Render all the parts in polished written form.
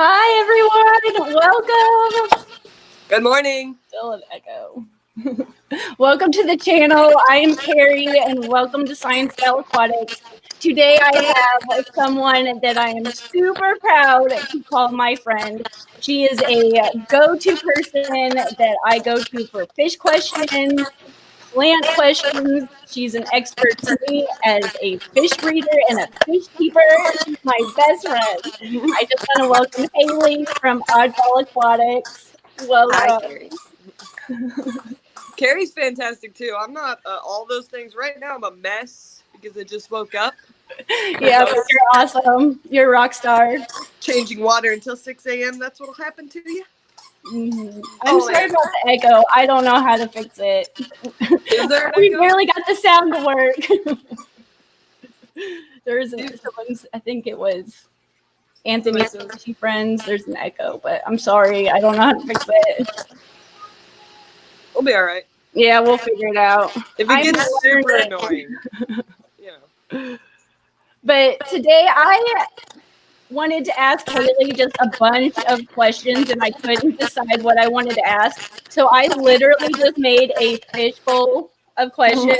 Hi, everyone. Welcome. Good morning. Still an echo. Welcome to the channel. I am Carrie, and welcome to ScienceGal Aquatics. Today, I have someone that I am super proud to call my friend. She is a go-to person that I go to for fish questions, plant questions. She's an expert to me as a fish breeder and a fish keeper. She's my best friend. I just want to welcome Hayley from Oddball Aquatics. Welcome. Hi, Carrie. Carrie's fantastic too. I'm not all those things right now. I'm a mess because I just woke up. Yeah, but you're awesome. You're a rock star. Changing water until 6 a.m. That's what'll happen to you. Mm-hmm. I'm sorry about the echo. I don't know how to fix it. Is there an We echo? barely got the sound to work. There's someone's, I think it was Anthony's Fishy Friends. There's an echo, but I'm sorry. I don't know how to fix it. We'll be all right. Yeah, we'll figure it out. If it gets super annoying, you know. But today I wanted to ask Hayley just a bunch of questions, and I couldn't decide what I wanted to ask. So I literally just made a fishbowl of questions,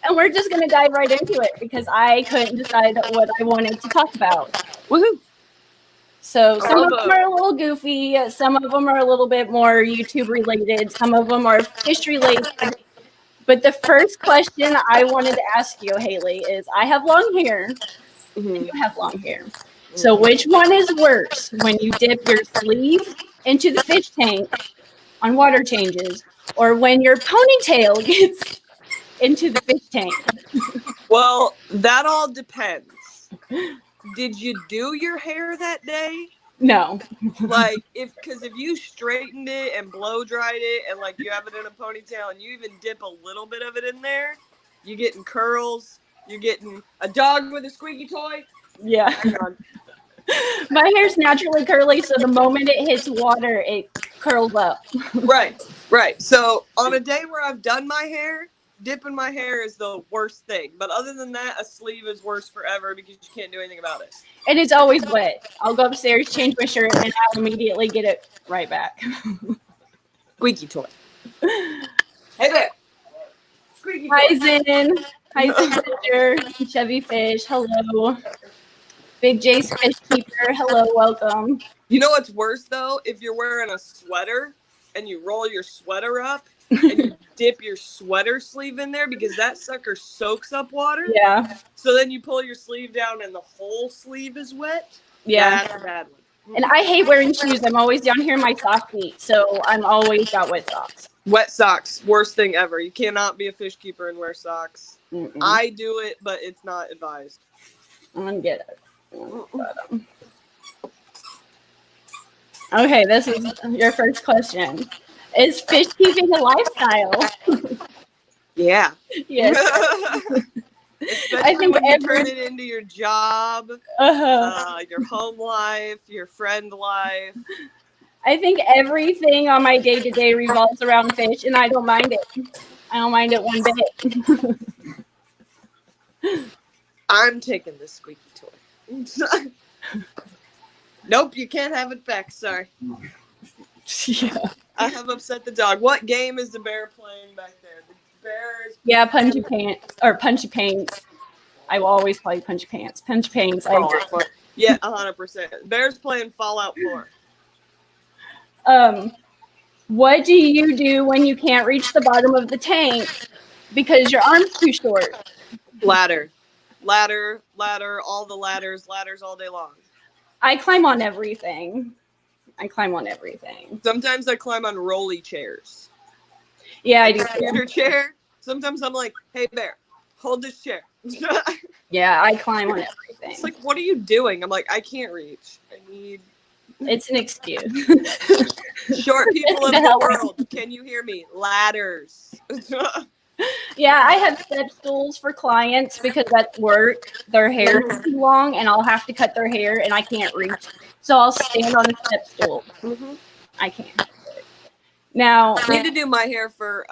and we're just going to dive right into it because I couldn't decide what I wanted to talk about. Woohoo! So some of them are a little goofy. Some of them are a little bit more YouTube related. Some of them are fish related. But the first question I wanted to ask you, Hayley, is I have long hair. And you have long hair. So which one is worse, when you dip your sleeve into the fish tank on water changes, or when your ponytail gets into the fish tank? Well, that all depends. Did you do your hair that day? No. Like, if you straightened it and blow dried it and like you have it in a ponytail and you even dip a little bit of it in there, you're getting curls. You're getting a dog with a squeaky toy. Yeah. My hair's naturally curly, so the moment it hits water, it curls up. Right. So on a day where I've done my hair, dipping my hair is the worst thing. But other than that, a sleeve is worse forever because you can't do anything about it. And it's always wet. I'll go upstairs, change my shirt, and I'll immediately get it right back. Squeaky toy. Hey there. Squeaky toy. Hi, Zen. Hi, Zen Fisher. Chevy Fish. Hello. Big J's Fish Keeper. Hello, welcome. You know what's worse, though? If you're wearing a sweater and you roll your sweater up and you dip your sweater sleeve in there because that sucker soaks up water. Yeah. So then you pull your sleeve down and the whole sleeve is wet. Yeah. That's a bad one. And I hate wearing shoes. I'm always down here in my sock feet, so I'm always got wet socks. Wet socks, worst thing ever. You cannot be a fish keeper and wear socks. Mm-mm. I do it, but it's not advised. I'm gonna get it. Okay, this is your first question. Is fish keeping a lifestyle? Yeah. Yes. Especially I think when you turn it into your job, your home life, your friend life. I think everything on my day-to-day revolves around fish, and I don't mind it. I don't mind it one bit. I'm taking the squeaky toy. Nope, you can't have it back. Sorry. Yeah. I have upset the dog. What game is the bear playing back there? The bear is Punchy Pants or Punchy Paints. I will always play Punchy Pants. Punchy Paints. Yeah, 100%. Bear's playing Fallout 4. What do you do when you can't reach the bottom of the tank because your arm's too short? Ladder, all the ladders all day long. I climb on everything. Sometimes I climb on rolly chairs. Yeah, I do. Computer chair. Sometimes I'm like, hey, bear, hold this chair. Yeah, I climb on everything. It's like, what are you doing? I'm like, I can't reach. It's an excuse. Short people of the world, can you hear me? Ladders. Yeah, I have step stools for clients because at work their hair is too long and I'll have to cut their hair and I can't reach. So I'll stand on a step stool. Mm-hmm. I can't. Now, I need to do my hair for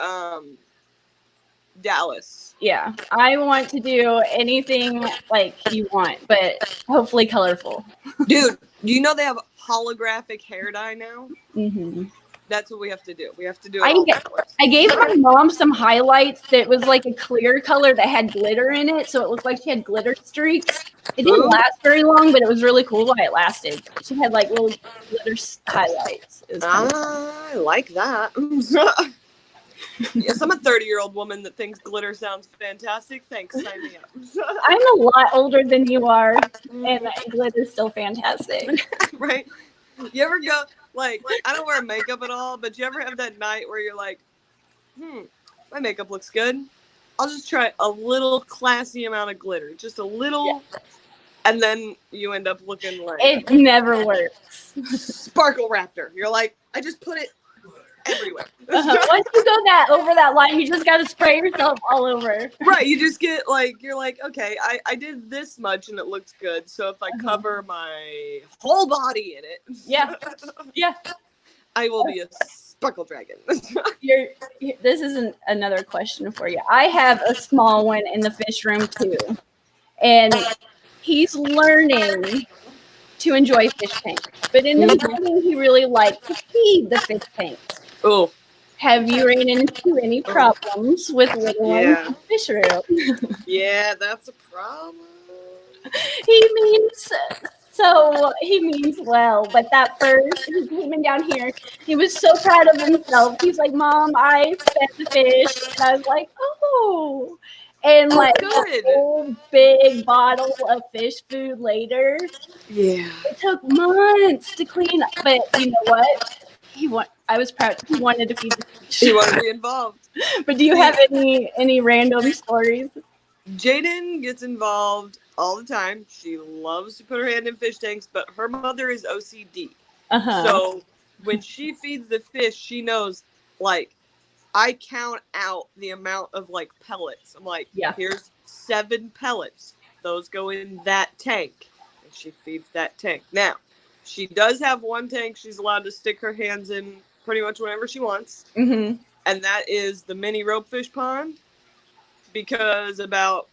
Dallas. Yeah, I want to do anything like you want, but hopefully colorful. Dude, do you know they have holographic hair dye now? Mm-hmm. That's what we have to do. We have to do it all at once. I gave my mom some highlights that was like a clear color that had glitter in it, so it looked like she had glitter streaks. It didn't last very long, but it was really cool while it lasted. She had like little glitter highlights. I like that. Yes, I'm a 30-year-old woman that thinks glitter sounds fantastic. Thanks, sign me up. I'm a lot older than you are, and glitter's still fantastic. Right? You ever go, like, I don't wear makeup at all, but you ever have that night where you're like, my makeup looks good. I'll just try a little classy amount of glitter. Just a little. Yeah. And then you end up looking like... It never works. Sparkle Raptor. You're like, I just put it everywhere. Once you go over that line, you just got to spray yourself all over. Right. You just get like, you're like, okay, I did this much and it looks good. So if I cover my whole body in it. Yeah. Yeah. I will be a sparkle dragon. This is another question for you. I have a small one in the fish room too. And he's learning to enjoy fish tanks. But in the beginning, he really liked to feed the fish tanks. Oh. Have you ran into any problems with little ones in the fish room? Yeah, that's a problem. He means well, but that first, he came in down here, he was so proud of himself. He's like, Mom, I fed the fish. And I was like, oh. And like a whole big bottle of fish food later. Yeah. It took months to clean up. But you know what? I was proud. He wanted to feed the fish. He wanted to be involved. But do you have any random stories? Jaden gets involved all the time. She loves to put her hand in fish tanks, but her mother is OCD. So when she feeds the fish, she knows, like, I count out the amount of, like, pellets. I'm like, here's 7 pellets. Those go in that tank. And she feeds that tank. Now, she does have one tank she's allowed to stick her hands in pretty much whenever she wants. And that is the mini ropefish pond. Because about,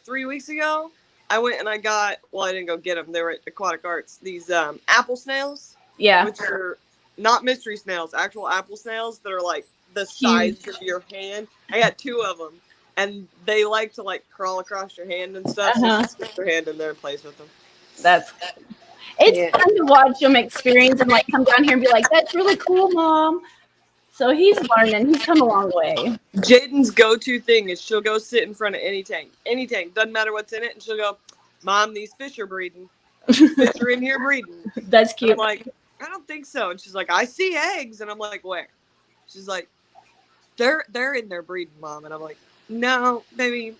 3 weeks ago, I went and I got, I didn't go get them. They were at Aquatic Arts. These apple snails. Yeah. Which are not mystery snails, actual apple snails that are, like, the size of your hand. I got 2 of them. And they like to, like, crawl across your hand and stuff. So just stick your hand in there and play with them. That's good. It's fun to watch them experience and, like, come down here and be like, that's really cool, Mom. So he's learning. He's come a long way. Jaden's go-to thing is she'll go sit in front of any tank. Any tank. Doesn't matter what's in it. And she'll go, Mom, these fish are breeding. Fish are in here breeding. That's cute. And I'm like, I don't think so. And she's like, I see eggs. And I'm like, where? She's like, they're in there breeding, Mom. And I'm like, no, baby,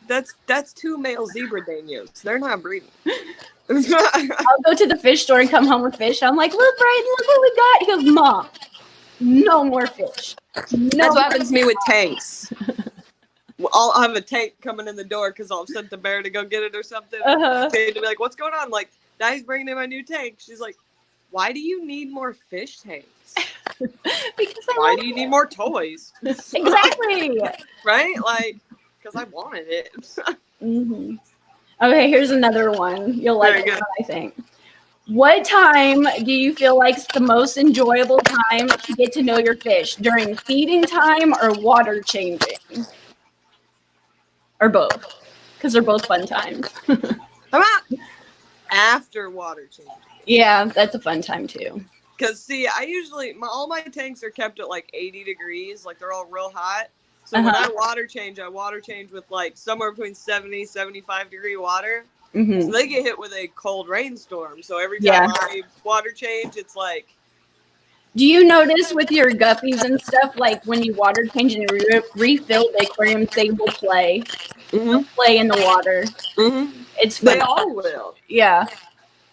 that's 2 male zebra danios. They're not breeding. I'll go to the fish store and come home with fish. I'm like, look, Brayden, look what we got. He goes, Mom, no more fish. That's what happens to me with tanks. I'll have a tank coming in the door because I'll send the bear to go get it or something. To be like, what's going on? I'm like, Daddy's bringing in my new tank. She's like, why do you need more fish tanks? Because why do you need more toys? Exactly. Right? Like, because I wanted it. Okay, here's another one. You'll like it, I think. What time do you feel like is the most enjoyable time to get to know your fish? During feeding time or water changing? Or both? Because they're both fun times. Come on! After water changing. Yeah, that's a fun time too. Because, see, I usually, all my tanks are kept at like 80 degrees. Like, they're all real hot. So when I water change with like somewhere between 70, 75 degree water. So they get hit with a cold rainstorm. So every time I water change, it's like. Do you notice with your guppies and stuff, like when you water change and refill the aquariums, they will play. They'll play in the water. It's fun. They all will. Yeah.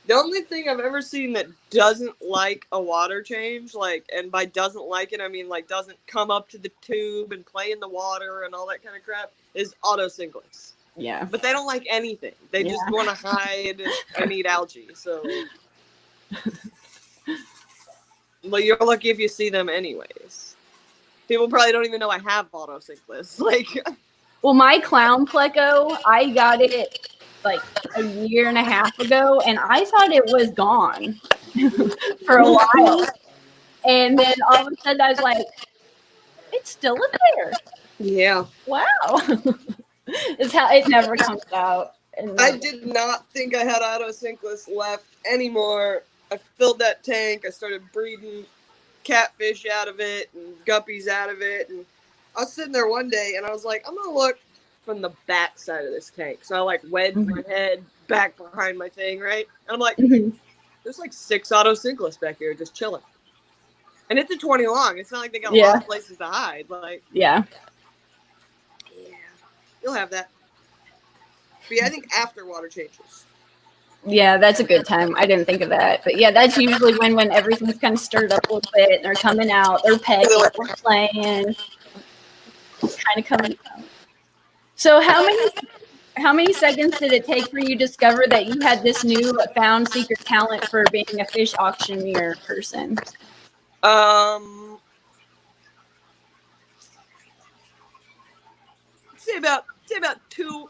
The only thing I've ever seen that doesn't like a water change, like, and by doesn't like it, I mean, like, doesn't come up to the tube and play in the water and all that kind of crap, is auto singlets. Yeah. But they don't like anything. They just want to hide and eat algae, so. Well, you're lucky if you see them anyways. People probably don't even know I have auto sinkless. Like, Well, my clown pleco, I got it like a year and a half ago, and I thought it was gone for a while. And then all of a sudden, I was like, it's still in there. yeah. Wow. It's how it never comes out. I did not think I had auto sinkless left anymore. I filled that tank. I started breeding catfish out of it and guppies out of it. And I was sitting there one day and I was like, I'm going to look from the back side of this tank. So I like wedged my head back behind my thing, right? And I'm like, there's like 6 auto sinkless back here just chilling. And it's a 20 long. It's not like they got a lot of places to hide. Like, yeah. You'll have that. But yeah, I think after water changes. Yeah, that's a good time. I didn't think of that. But yeah, that's usually when everything's kind of stirred up a little bit and they're coming out, they're pecking, they're playing, kind of coming out. So how many seconds did it take for you to discover that you had this new found secret talent for being a fish auctioneer person? Say about two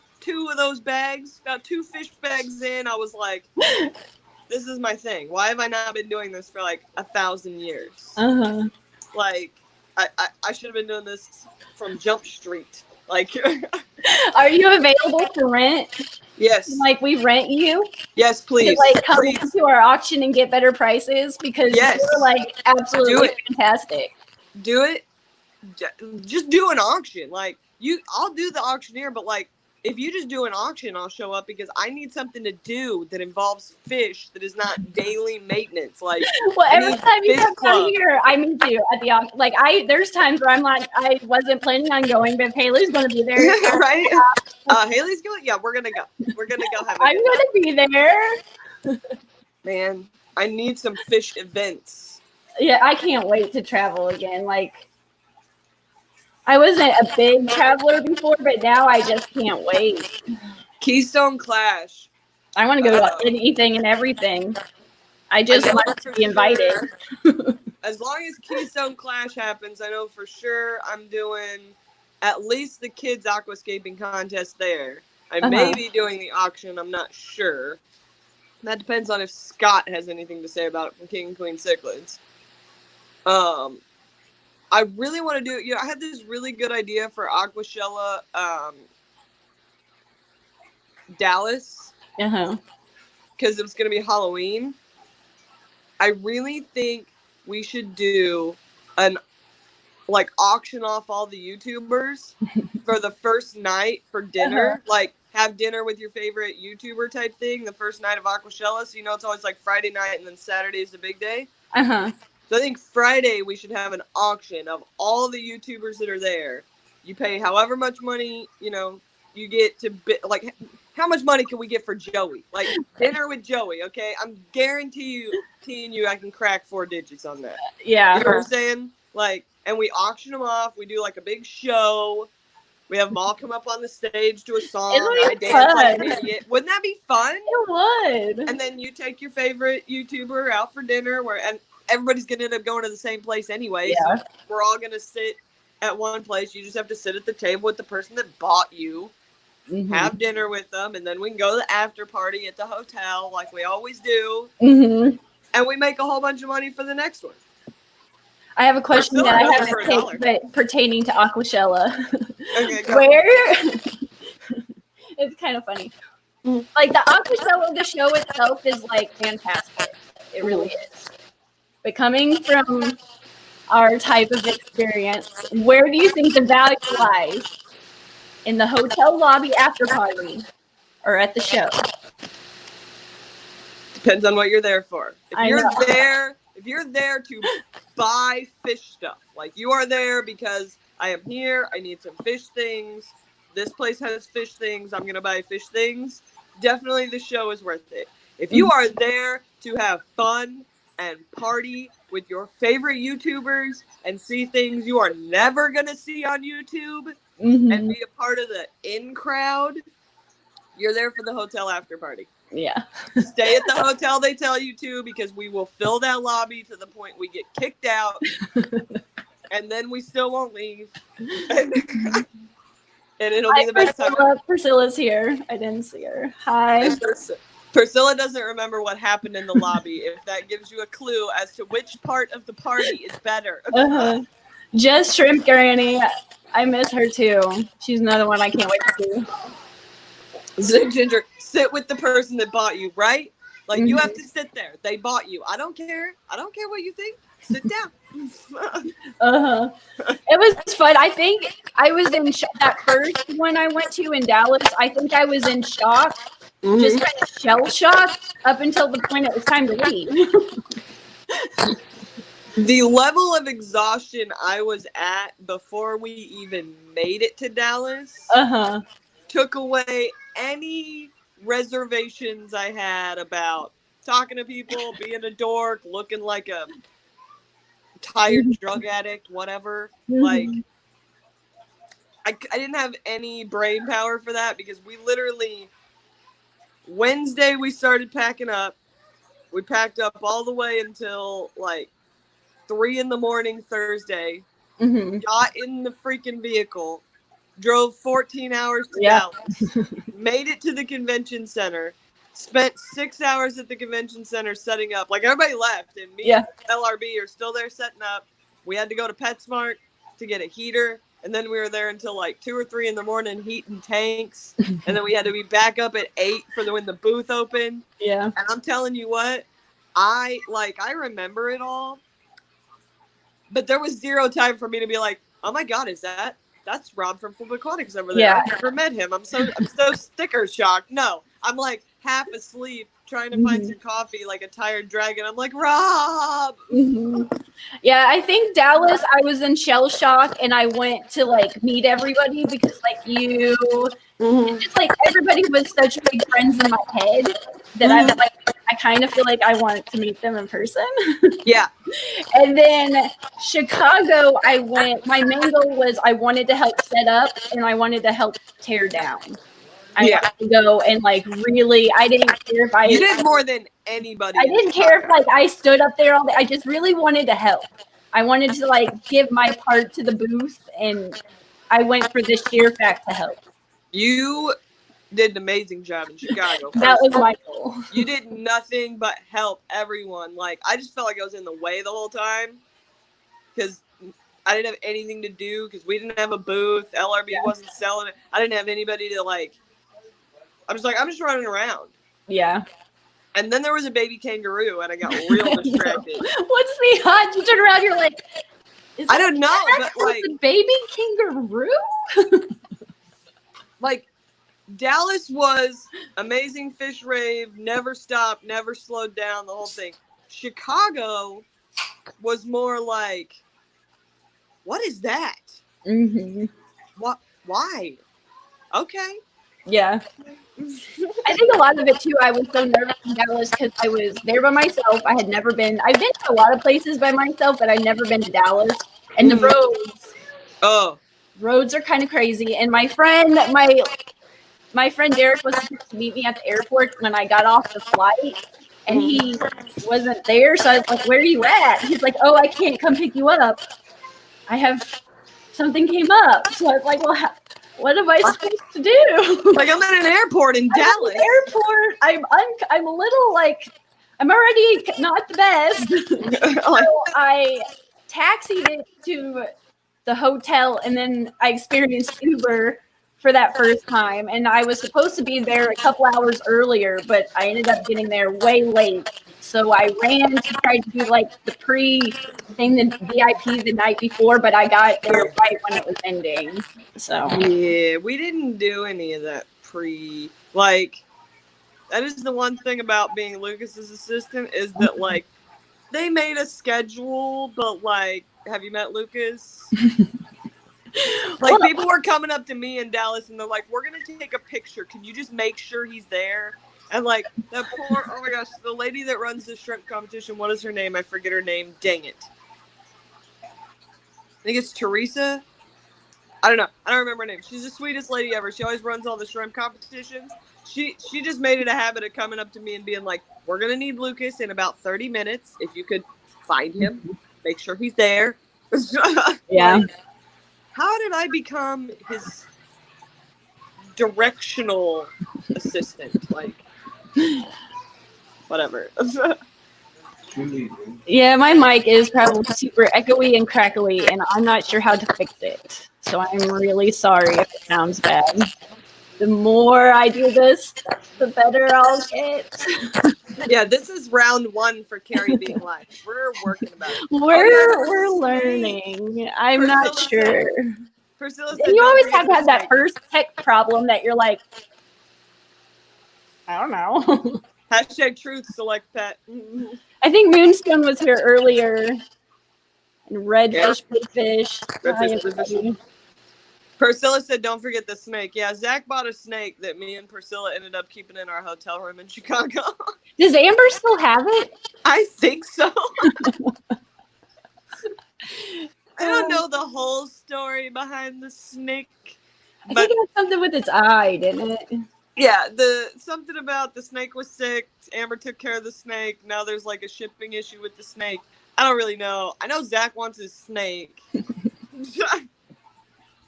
of those bags, about 2 fish bags in, I was like, this is my thing. Why have I not been doing this for like 1,000 years? Like, I should have been doing this from Jump Street. Like, are you available for rent? Yes. Like, we rent you? Yes, please. To like come to our auction and get better prices because you're like absolutely fantastic. Do it. Just do an auction. Like, I'll do the auctioneer, but like, if you just do an auction, I'll show up because I need something to do that involves fish that is not daily maintenance. Like, well, every time you come down here, I meet you at the auction. Like, there's times where I'm like, I wasn't planning on going, but if Hayley's going to be there, right? Hayley's going. Yeah, we're gonna go. We're gonna go have. I'm going to be there. Man, I need some fish events. Yeah, I can't wait to travel again. Like, I wasn't a big traveler before, but now I just can't wait. Keystone Clash. I want to go to anything and everything. I just want to be invited. As long as Keystone Clash happens, I know for sure I'm doing at least the kids aquascaping contest there. I may be doing the auction. I'm not sure. That depends on if Scott has anything to say about it from King and Queen Cichlids. I really want to do, I had this really good idea for Aquashella Dallas. Because it was going to be Halloween. I really think we should do an, like, auction off all the YouTubers for the first night for dinner. Like, have dinner with your favorite YouTuber type thing the first night of Aquashella. So, it's always like Friday night and then Saturday is the big day. So I think Friday we should have an auction of all the YouTubers that are there. You pay however much money, you get to like, how much money can we get for Joey? Like, dinner with Joey, okay? I'm guaranteeing you I can crack 4 digits on that. Yeah. You know what I'm saying? Like, and we auction them off. We do like a big show. We have them all come up on the stage to a song. I dance like an idiot. Wouldn't that be fun? It would. And then you take your favorite YouTuber out for dinner and everybody's going to end up going to the same place anyway. Yeah. So we're all going to sit at one place. You just have to sit at the table with the person that bought you, have dinner with them, and then we can go to the after party at the hotel like we always do. And we make a whole bunch of money for the next one. I have a question that I haven't taken, but pertaining to Aquashella. Okay, go. Where it's kind of funny. Like, the Aquashella, the show itself is like fantastic. It really is. But coming from our type of experience, where do you think the value lies? In the hotel lobby after party or at the show? Depends on what you're there for. If you're there to buy fish stuff, like you are there because I am here, I need some fish things, this place has fish things, I'm going to buy fish things, definitely the show is worth it. If you are there to have fun and party with your favorite YouTubers and see things you are never going to see on YouTube and be a part of the in crowd, you're there for the hotel after party. Yeah. Stay at the hotel they tell you to, because we will fill that lobby to the point we get kicked out. and then we still won't leave. And it'll be the best time. Priscilla's here. I didn't see her. Hi. Priscilla doesn't remember what happened in the lobby, if that gives you a clue as to which part of the party is better. Just Shrimp Granny. I miss her too. She's another one I can't wait to see. Ginger, sit with the person that bought you, right? Like, you have to sit there. They bought you. I don't care. I don't care what you think. Sit down. It was fun. I think I was in that first one I went to in Dallas. I think I was in shock, just kind of shell shocked up until the point it was time to leave. The level of exhaustion I was at before we even made it to Dallas took away any reservations I had about talking to people, being a dork, looking like a tired drug addict, whatever. Like, I didn't have any brain power for that, because we literally, Wednesday we started packing up. We packed up all the way until like 3 a.m. Thursday. Got in the freaking vehicle, drove 14 hours to Dallas, made it to the convention center, spent 6 hours at the convention center setting up. Like, everybody left, and me and LRB are still there setting up. We had to go to PetSmart to get a heater, and then we were there until like 2 or 3 a.m. heating tanks, and then we had to be back up at 8 for when the booth opened. And I'm telling you what, I remember it all, but there was zero time for me to be like, oh my god, that's Rob from Flip Aquatics over there. I've never met him. I'm so sticker shocked. No, I'm like half asleep trying to find some coffee like a tired dragon. I'm like, Rob. Yeah, I think Dallas, I was in shell shock, and I went to like meet everybody, because like you, just like everybody was such big friends in my head that I was like, I kind of feel like I want to meet them in person. And then Chicago, I went, my main goal was I wanted to help set up, and I wanted to help tear down. I wanted to go and like really, I didn't care if You did more than anybody. I didn't care if like I stood up there all day. I just really wanted to help. I wanted to like give my part to the booth, and I went for the sheer fact to help. You did an amazing job in Chicago. That was my goal. You did nothing but help everyone. Like, I just felt like I was in the way the whole time, because I didn't have anything to do, because we didn't have a booth. LRB wasn't selling it. I didn't have anybody to like. I'm just running around. And then there was a baby kangaroo, and I got real distracted. What's the odds? You turn around, you're like, I don't know, but like a baby kangaroo. Like, Dallas was amazing fish rave, never stopped, never slowed down, the whole thing. Chicago was more like, what is that? What? Why? Okay. I think a lot of it too, I was so nervous in Dallas because I was there by myself. I've been to a lot of places by myself, but I've never been to Dallas. And the roads are kind of crazy. And my friend Derek was supposed to meet me at the airport when I got off the flight, and he wasn't there. So I was like, where are you at? He's like, oh, I can't come pick you up. Something came up. So I was like, well, what am I supposed to do? Like, I'm at an airport in Dallas. I'm a little like, I'm already not the best. So I taxied it to the hotel, and then I experienced Uber for that first time. And I was supposed to be there a couple hours earlier, but I ended up getting there way late. So I ran to try to do like the pre-thing, the VIP the night before, but I got there right when it was ending. So yeah, we didn't do any of that like, that is the one thing about being Lucas's assistant, is that like they made a schedule, but like, have you met Lucas? Like, people were coming up to me in Dallas, and they're like, we're gonna take a picture, can you just make sure he's there? And like, that poor, oh my gosh, the lady that runs the shrimp competition, what is her name? I forget her name. Dang it. I think it's Teresa. I don't know. I don't remember her name. She's the sweetest lady ever. She always runs all the shrimp competitions. She just made it a habit of coming up to me and being like, we're going to need Lucas in about 30 minutes. If you could find him, make sure he's there. Yeah. Like, how did I become his directional assistant? Like, whatever. Yeah, my mic is probably super echoey and crackly, and I'm not sure how to fix it. So I'm really sorry if it sounds bad. The more I do this, the better I'll get. Yeah, this is round 1 for Carrie being live. We're working about it. We're learning. I'm not sure. Priscilla And said, you "Don't always forget have to the have that snake." first tech problem that you're like, I don't know. Hashtag truth, select pet. I think Moonstone was here earlier. And Redfish, Bigfish. Hi, Redfish, Bluefish. everybody. Priscilla said, "Don't forget the snake." Yeah, Zach bought a snake that me and Priscilla ended up keeping in our hotel room in Chicago. Does Amber still have it? I think so. I don't know the whole story behind the snake. I think it had something with its eye, didn't it? Yeah, something about the snake was sick. Amber took care of the snake. Now there's like a shipping issue with the snake. I don't really know. I know Zach wants his snake.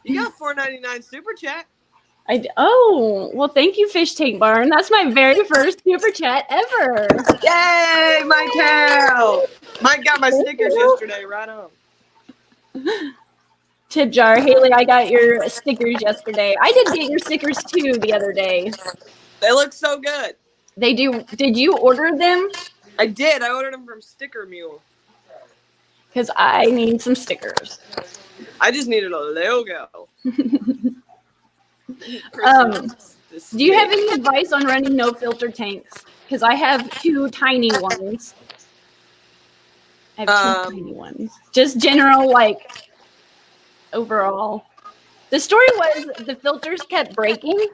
You got $4.99 super chat. Oh, well, thank you, Fish Tank Barn. That's my very first super chat ever. Yay, Mike Carroll. Mike got my stickers yesterday. Right on. Tip jar. Haley, I got your stickers yesterday. I did get your stickers too the other day. They look so good. They do. Did you order them? I did. I ordered them from Sticker Mule. Because I need some stickers. I just needed a logo. Do you have any advice on running no filter tanks? Because I have 2 tiny ones. I have 2 tiny ones. Just general, like, overall. The story was the filters kept breaking.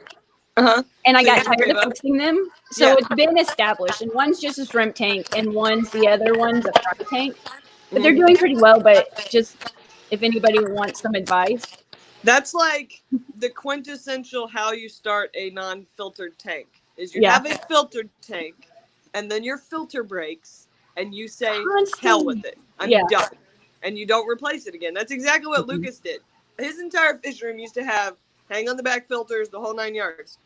And I got tired of fixing them. So it's been established. And one's just a shrimp tank, and the other one's a fry tank. But they're doing pretty well, but just if anybody wants some advice. That's like the quintessential how you start a non-filtered tank. Is you have a filtered tank, and then your filter breaks, and you say, hell with it. I'm done. And you don't replace it again. That's exactly what Lucas did. His entire fish room used to have hang on the back filters, the whole 9 yards.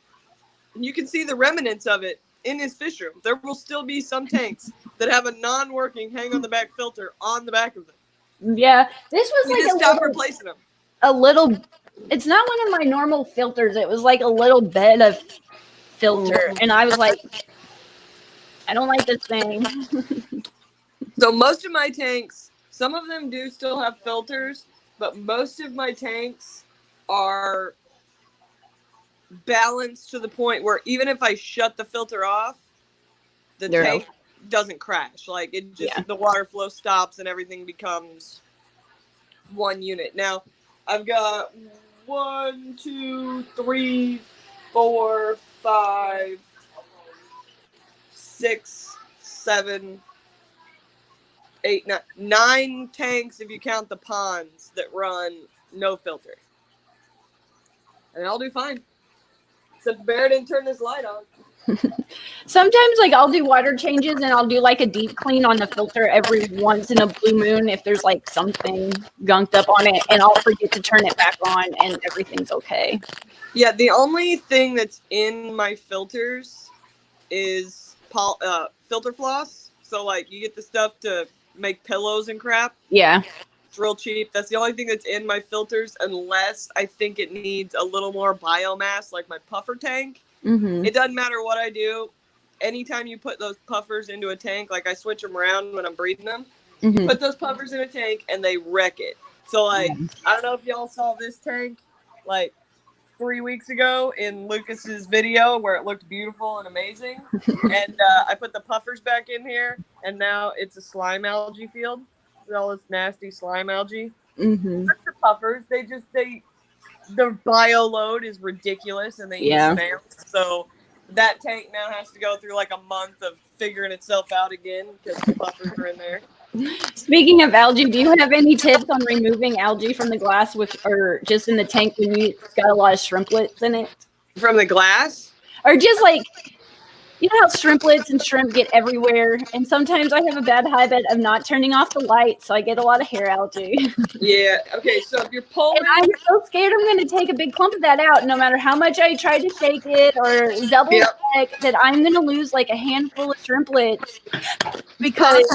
And you can see the remnants of it in his fish room. There will still be some tanks that have a non-working hang on the back filter on the back of them. Yeah, this was you just stop replacing them. It's not one of my normal filters. It was like a little bit of filter. And I was like, I don't like this thing. So most of my tanks, some of them do still have filters, but most of my tanks are balanced to the point where even if I shut the filter off, the tank doesn't crash. Like it just the water flow stops and everything becomes one unit. Now I've got 1, 2, 3, 4, 5, 6, 7, 8, 9 tanks if you count the ponds that run no filter. And I'll do fine. Except Bear didn't turn this light on. Sometimes like I'll do water changes and I'll do like a deep clean on the filter every once in a blue moon if there's like something gunked up on it, and I'll forget to turn it back on and everything's okay. Yeah, the only thing that's in my filters is filter floss. So like you get the stuff to make pillows and crap. Yeah. It's real cheap. That's the only thing that's in my filters unless I think it needs a little more biomass like my puffer tank. Mm-hmm. It doesn't matter what I do. Anytime you put those puffers into a tank, like I switch them around when I'm breeding them, you put those puffers in a tank and they wreck it. So like, I don't know if y'all saw this tank like 3 weeks ago in Lucas's video where it looked beautiful and amazing. And I put the puffers back in here and now it's a slime algae field with all this nasty slime algae. Mm-hmm. That's the puffers. The bio load is ridiculous and they use snails. So that tank now has to go through like a month of figuring itself out again because the puffers are in there. Speaking of algae, do you have any tips on removing algae from the glass or just in the tank when you've got a lot of shrimplets in it? From the glass? Or just like You know how shrimplets and shrimp get everywhere, and sometimes I have a bad habit of not turning off the light, so I get a lot of hair algae. Yeah. Okay. So if you're pulling, And I'm so scared I'm going to take a big clump of that out, no matter how much I try to shake it or double check, that I'm going to lose like a handful of shrimplets because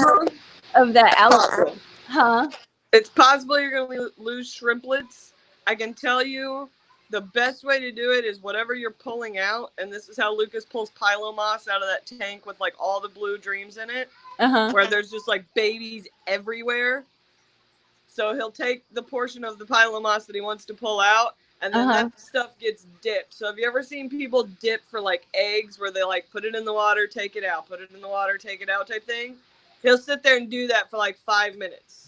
of that algae. Huh? It's possible you're going to lose shrimplets. I can tell you the best way to do it is whatever you're pulling out, and this is how Lucas pulls pilomoss out of that tank with like all the blue dreams in it, where there's just like babies everywhere. So he'll take the portion of the pilomoss that he wants to pull out, and then that stuff gets dipped. So have you ever seen people dip for like eggs where they like put it in the water, take it out, put it in the water, take it out type thing? He'll sit there and do that for like 5 minutes.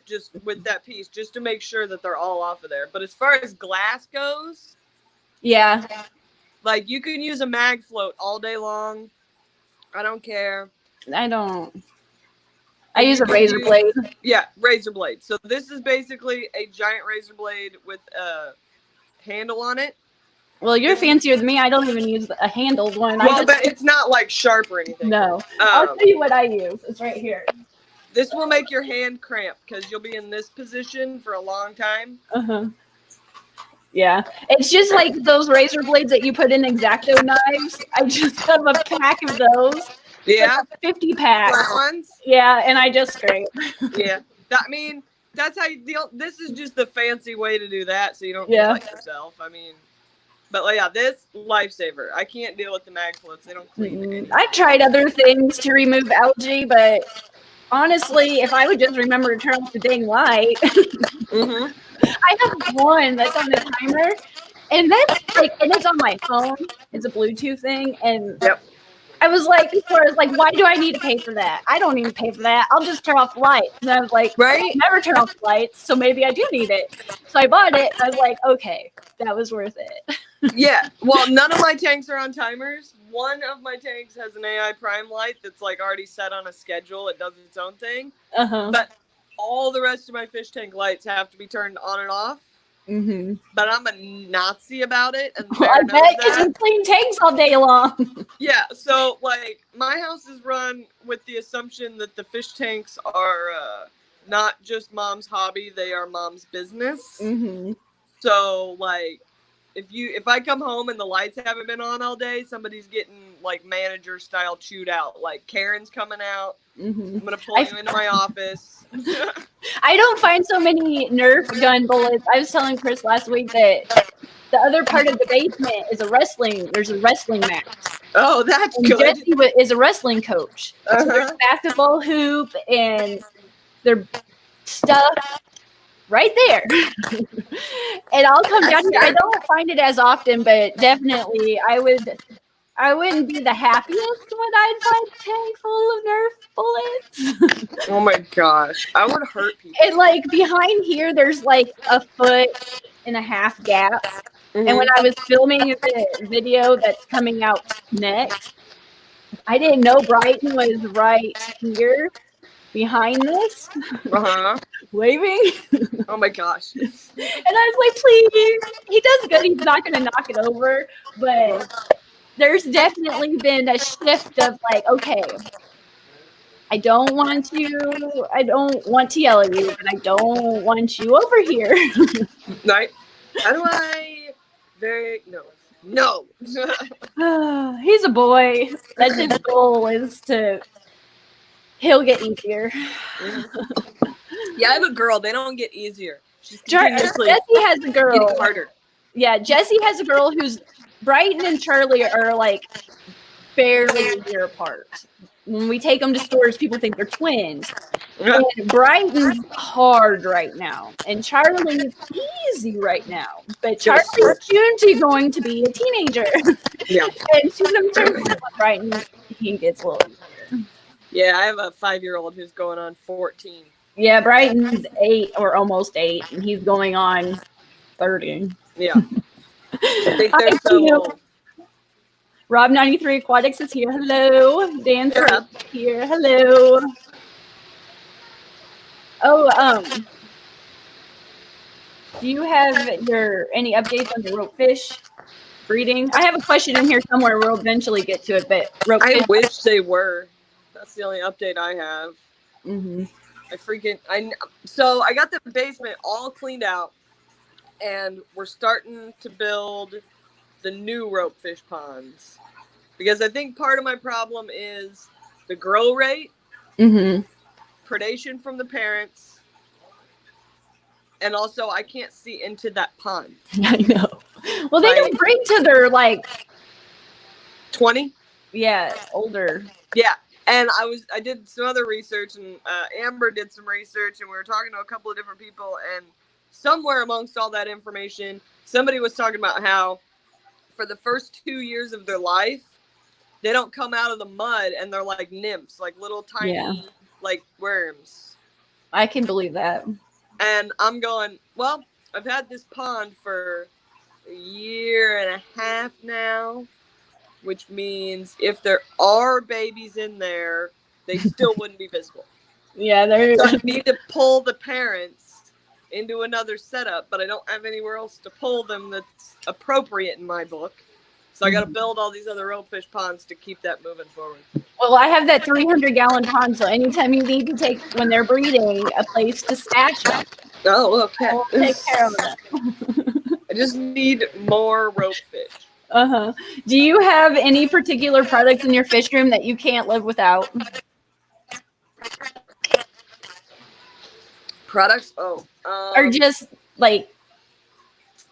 Just with that piece, just to make sure that they're all off of there. But as far as glass goes, yeah, like you can use a mag float all day long. I don't care. I don't. I use a razor blade. Yeah, razor blade. So this is basically a giant razor blade with a handle on it. Well, you're fancier than me. I don't even use a handled one. Well, but it's not like sharp or anything. No. I'll tell you what I use. It's right here. This will make your hand cramp because you'll be in this position for a long time. Yeah. It's just like those razor blades that you put in X-Acto knives. I just have a pack of those. Yeah. Like 50 packs. Ones. Yeah, and I just scrape. Yeah. I mean, that's how you deal. This is just the fancy way to do that so you don't cut yourself. I mean, but yeah, this lifesaver. I can't deal with the mag floats. They don't clean anything. I tried other things to remove algae, but honestly, if I would just remember to turn off the dang light. I have one that's on a timer, and that's like, and it's on my phone. It's a Bluetooth thing, and I was like, before I was like, why do I need to pay for that? I don't need to pay for that. I'll just turn off the lights. And I was like, I never turn off the lights, so maybe I do need it. So I bought it. I was like, okay, that was worth it. Yeah. Well, none of my tanks are on timers. One of my tanks has an AI prime light that's like already set on a schedule. It does its own thing. But all the rest of my fish tank lights have to be turned on and off. But I'm a Nazi about it, and I bet because you clean tanks all day long. Yeah, so like my house is run with the assumption that the fish tanks are not just mom's hobby; they are mom's business. So like, if I come home and the lights haven't been on all day, somebody's getting like manager style chewed out. Like Karen's coming out. I'm gonna pull you into my office. I don't find so many Nerf gun bullets. I was telling Chris last week that the other part of the basement is there's a wrestling mat. Oh, that's good. Jesse is a wrestling coach. So there's a basketball hoop and their stuff right there. And I'll come down here. I don't find it as often, but definitely I wouldn't be the happiest when I'd find a tank full of Nerf bullets. Oh my gosh. I would hurt people. And like behind here, there's like a 1.5 foot gap. And when I was filming the video that's coming out next, I didn't know Brighton was right here behind this. Waving. Oh my gosh. And I was like, please. He does good. He's not going to knock it over. But there's definitely been a shift of like, okay, I don't want to yell at you, but I don't want you over here. Right? How do I No. He's a boy. That's his goal he'll get easier. Yeah, I have a girl. They don't get easier. Jesse has a girl. Getting harder. Yeah, Jesse has a girl who's Brighton and Charlie are like barely a year apart. When we take them to stores, people think they're twins. And Brighton's hard right now, and Charlie's easy right now. But Charlie's soon going to be a teenager. Yeah, and she's going to turn Brighton. He gets a little easier. Yeah, I have a 5-year-old who's going on 14. Yeah, Brighton's 8 or almost 8, and he's going on 30. Yeah. I think they're so old. Rob 93 Aquatics is here. Hello. Dan's here. Hello. Oh, do you have any updates on the rope fish? breeding? I have a question in here somewhere. We'll eventually get to it, but rope I fish. wish they were. That's the only update I have. Mm-hmm. So I got the basement all cleaned out, and we're starting to build the new rope fish ponds, because I think part of my problem is the grow rate, Mm-hmm. predation from the parents, and also I can't see into that pond. I know. Well, they don't breed till they're like 20. Yeah, older. Yeah. And I did some other research, and Amber did some research, and we were talking to a couple of different people, and somewhere amongst all that information, somebody was talking about how for the first 2 years of their life, they don't come out of the mud, and they're like nymphs, like little tiny, like worms. I can believe that. And I'm going, well, I've had this pond for a year and a half now, which means if there are babies in there, they still wouldn't be visible. Yeah, they're. So I need to pull the parents into another setup, but I don't have anywhere else to pull them that's appropriate in my book. So I got to build all these other rope fish ponds to keep that moving forward. Well, I have that 300-gallon pond, so anytime you need to take, when they're breeding, a place to stash them. Oh, okay. I'll take care of them. I just need more rope fish. Uh-huh. Do you have any particular products in your fish room that you can't live without? Products? Or just like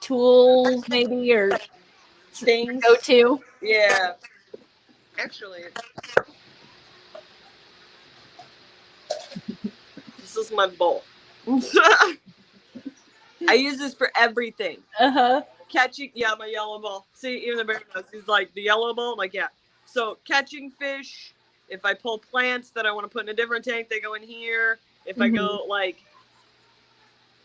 tools, maybe, or things. Go-to? Yeah. Actually, this is my bowl. I use this for everything. Uh-huh. Catching, my yellow ball. See, even the bear knows. He's like, the yellow ball? I'm like, yeah. So, catching fish. If I pull plants that I want to put in a different tank, they go in here. If I go, like,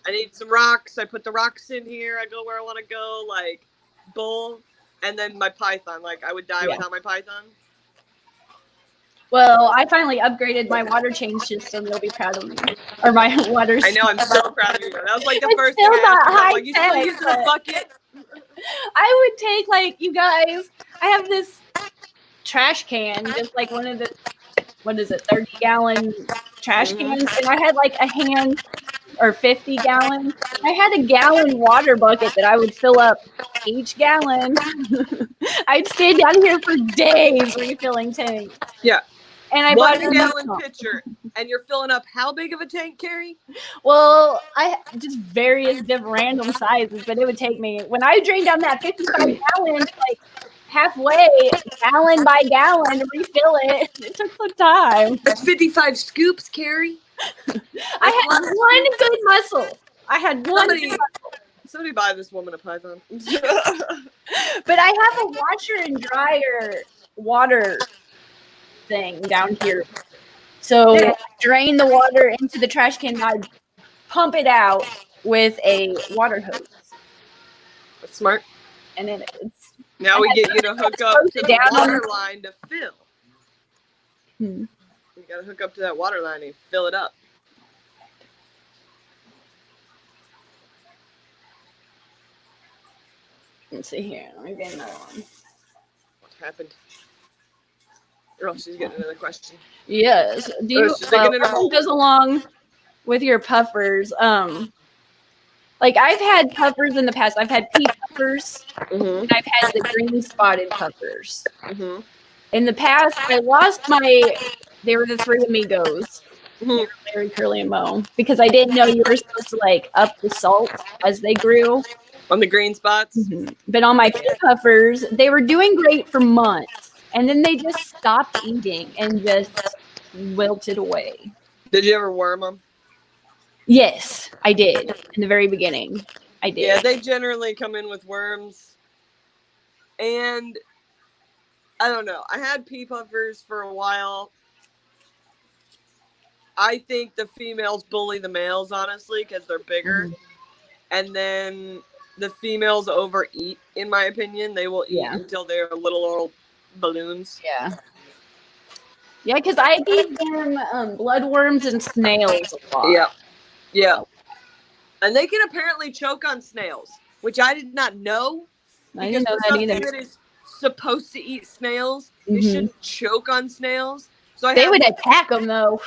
I need some rocks, I put the rocks in here. I go where I want to go, like, bull. And then my python. Like, I would die without my python. Well, I finally upgraded my water change system. You'll be proud of me. Or my water. I know, I'm so proud of you. That was like the first still thing not I asked. high Like, you still tech, using a bucket? I would take, like, you guys, I have this trash can, just like one of the, 30-gallon trash cans, and I had like a hand, or 50-gallon. I had a gallon water bucket that I would fill up each gallon. I'd stay down here for days refilling tanks. Yeah. And I bought bought a gallon pitcher, and you're filling up how big of a tank, Carrie? Well, I just various different random sizes, but it would take me, when I drained down that 55 gallons, like halfway, gallon by gallon, to refill it. It took some time. That's 55 scoops, Carrie. I had one good muscle. I had one good muscle. Somebody buy this woman a python. But I have a washer and dryer water thing down here. So drain the water into the trash can, and I pump it out with a water hose. That's smart. And then it's now we get you to hook up to the water line to fill. You got to hook up to that water line and fill it up. Let's see here. Let me get another one. What happened? Oh, she's getting another question. Yes. Do you goes along with your puffers? Like, I've had puffers in the past. I've had pea puffers, and I've had the green spotted puffers. In the past, I lost they were the Three Amigos. They were Larry, Curly, and Moe, because I didn't know you were supposed to, like, up the salt as they grew. On the green spots? But on my pea puffers, they were doing great for months, and then they just stopped eating and just wilted away. Did you ever worm them? Yes, I did. In the very beginning, I did. Yeah, they generally come in with worms. And I don't know. I had pea puffers for a while. I think the females bully the males, honestly, because they're bigger. And then the females overeat, in my opinion. They will eat until they're little balloons. Yeah. Yeah, because I gave them bloodworms and snails a lot. Yeah. Yeah. And they can apparently choke on snails, which I did not know. I Because didn't know for that something either. that is supposed to eat snails, it Mhm. shouldn't choke on snails. So They would attack them though.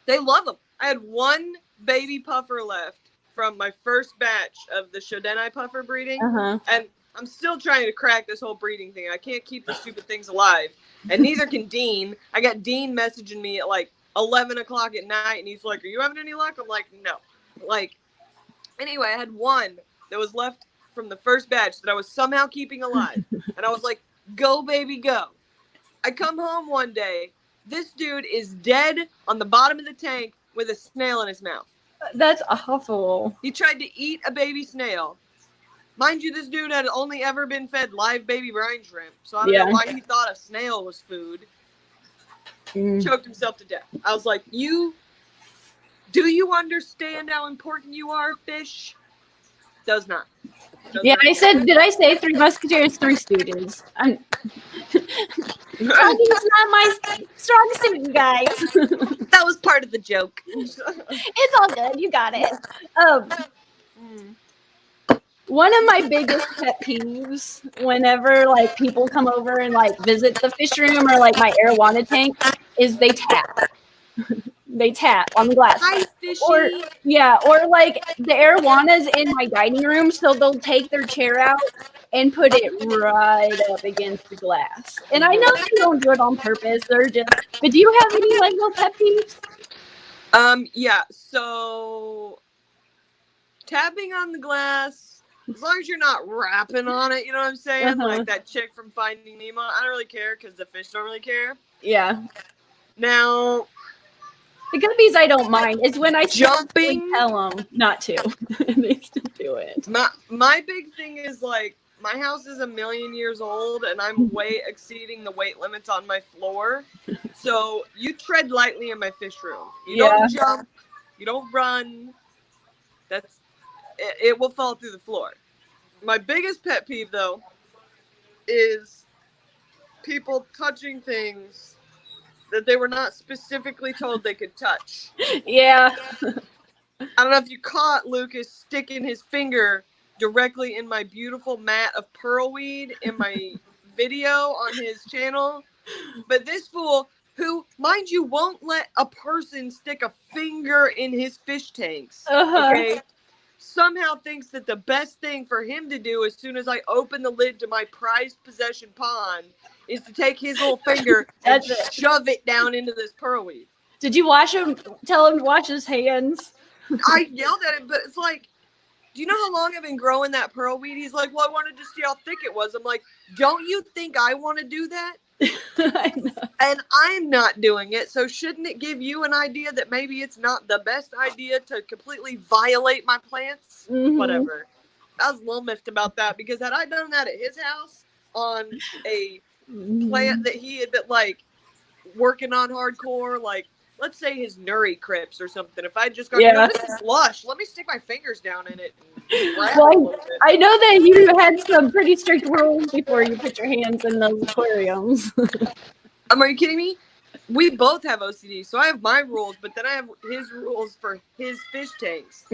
They love them. I had one baby puffer left from my first batch of the Shodenai puffer breeding, and I'm still trying to crack this whole breeding thing. I can't keep the stupid things alive, and neither can Dean. I got Dean messaging me at like 11 o'clock at night, and he's like, "Are you having any luck?" I'm like, "No." Like, anyway, I had one that was left from the first batch that I was somehow keeping alive, and I was like, "Go, baby, go." I come home one day. This dude is dead on the bottom of the tank with a snail in his mouth. That's awful. He tried to eat a baby snail. Mind you, this dude had only ever been fed live baby brine shrimp, so I don't know why he thought a snail was food. Choked himself to death. I was like, do you understand how important you are, fish? Does not. Did I say Three Musketeers, Three Stooges? Talking's not my strong suit, you guys. That was part of the joke. It's all good. You got it. One of my biggest pet peeves whenever like people come over and like visit the fish room or like my arowana tank is they tap. They tap on the glass. Hi, fishy. Or like the arowanas in my dining room, so they'll take their chair out and put it right up against the glass. And I know they don't do it on purpose. They're just. But do you have any like little pet peeves? Yeah. So tapping on the glass, as long as you're not rapping on it, you know what I'm saying? Like that chick from Finding Nemo. I don't really care because the fish don't really care. Yeah. Now, the guppies I don't mind. It's when I jumping tell them not to. They still do it. My big thing is like my house is 1,000,000 years old and I'm way exceeding the weight limits on my floor. So you tread lightly in my fish room. You don't jump. You don't run. It will fall through the floor. My biggest pet peeve though is people touching things that they were not specifically told they could touch. Yeah. I don't know if you caught Lucas sticking his finger directly in my beautiful mat of pearlweed in my video on his channel. But this fool, who, mind you, won't let a person stick a finger in his fish tanks, okay, somehow thinks that the best thing for him to do as soon as I open the lid to my prized possession pond is to take his little finger and shove it down into this pearlweed. Did you wash him? Tell him to wash his hands. I yelled at him, but it's like, do you know how long I've been growing that pearlweed? He's like, well, I wanted to see how thick it was. I'm like, don't you think I want to do that? I know. And I'm not doing it, so shouldn't it give you an idea that maybe it's not the best idea to completely violate my plants? Whatever. I was a little miffed about that because had I done that at his house on a plant that he had been like working on hardcore, like let's say his nuri crypts or something. If I just gone, this is lush, let me stick my fingers down in it. Well, I know that you had some pretty strict rules before you put your hands in those aquariums. Are you kidding me? We both have OCD, so I have my rules, but then I have his rules for his fish tanks,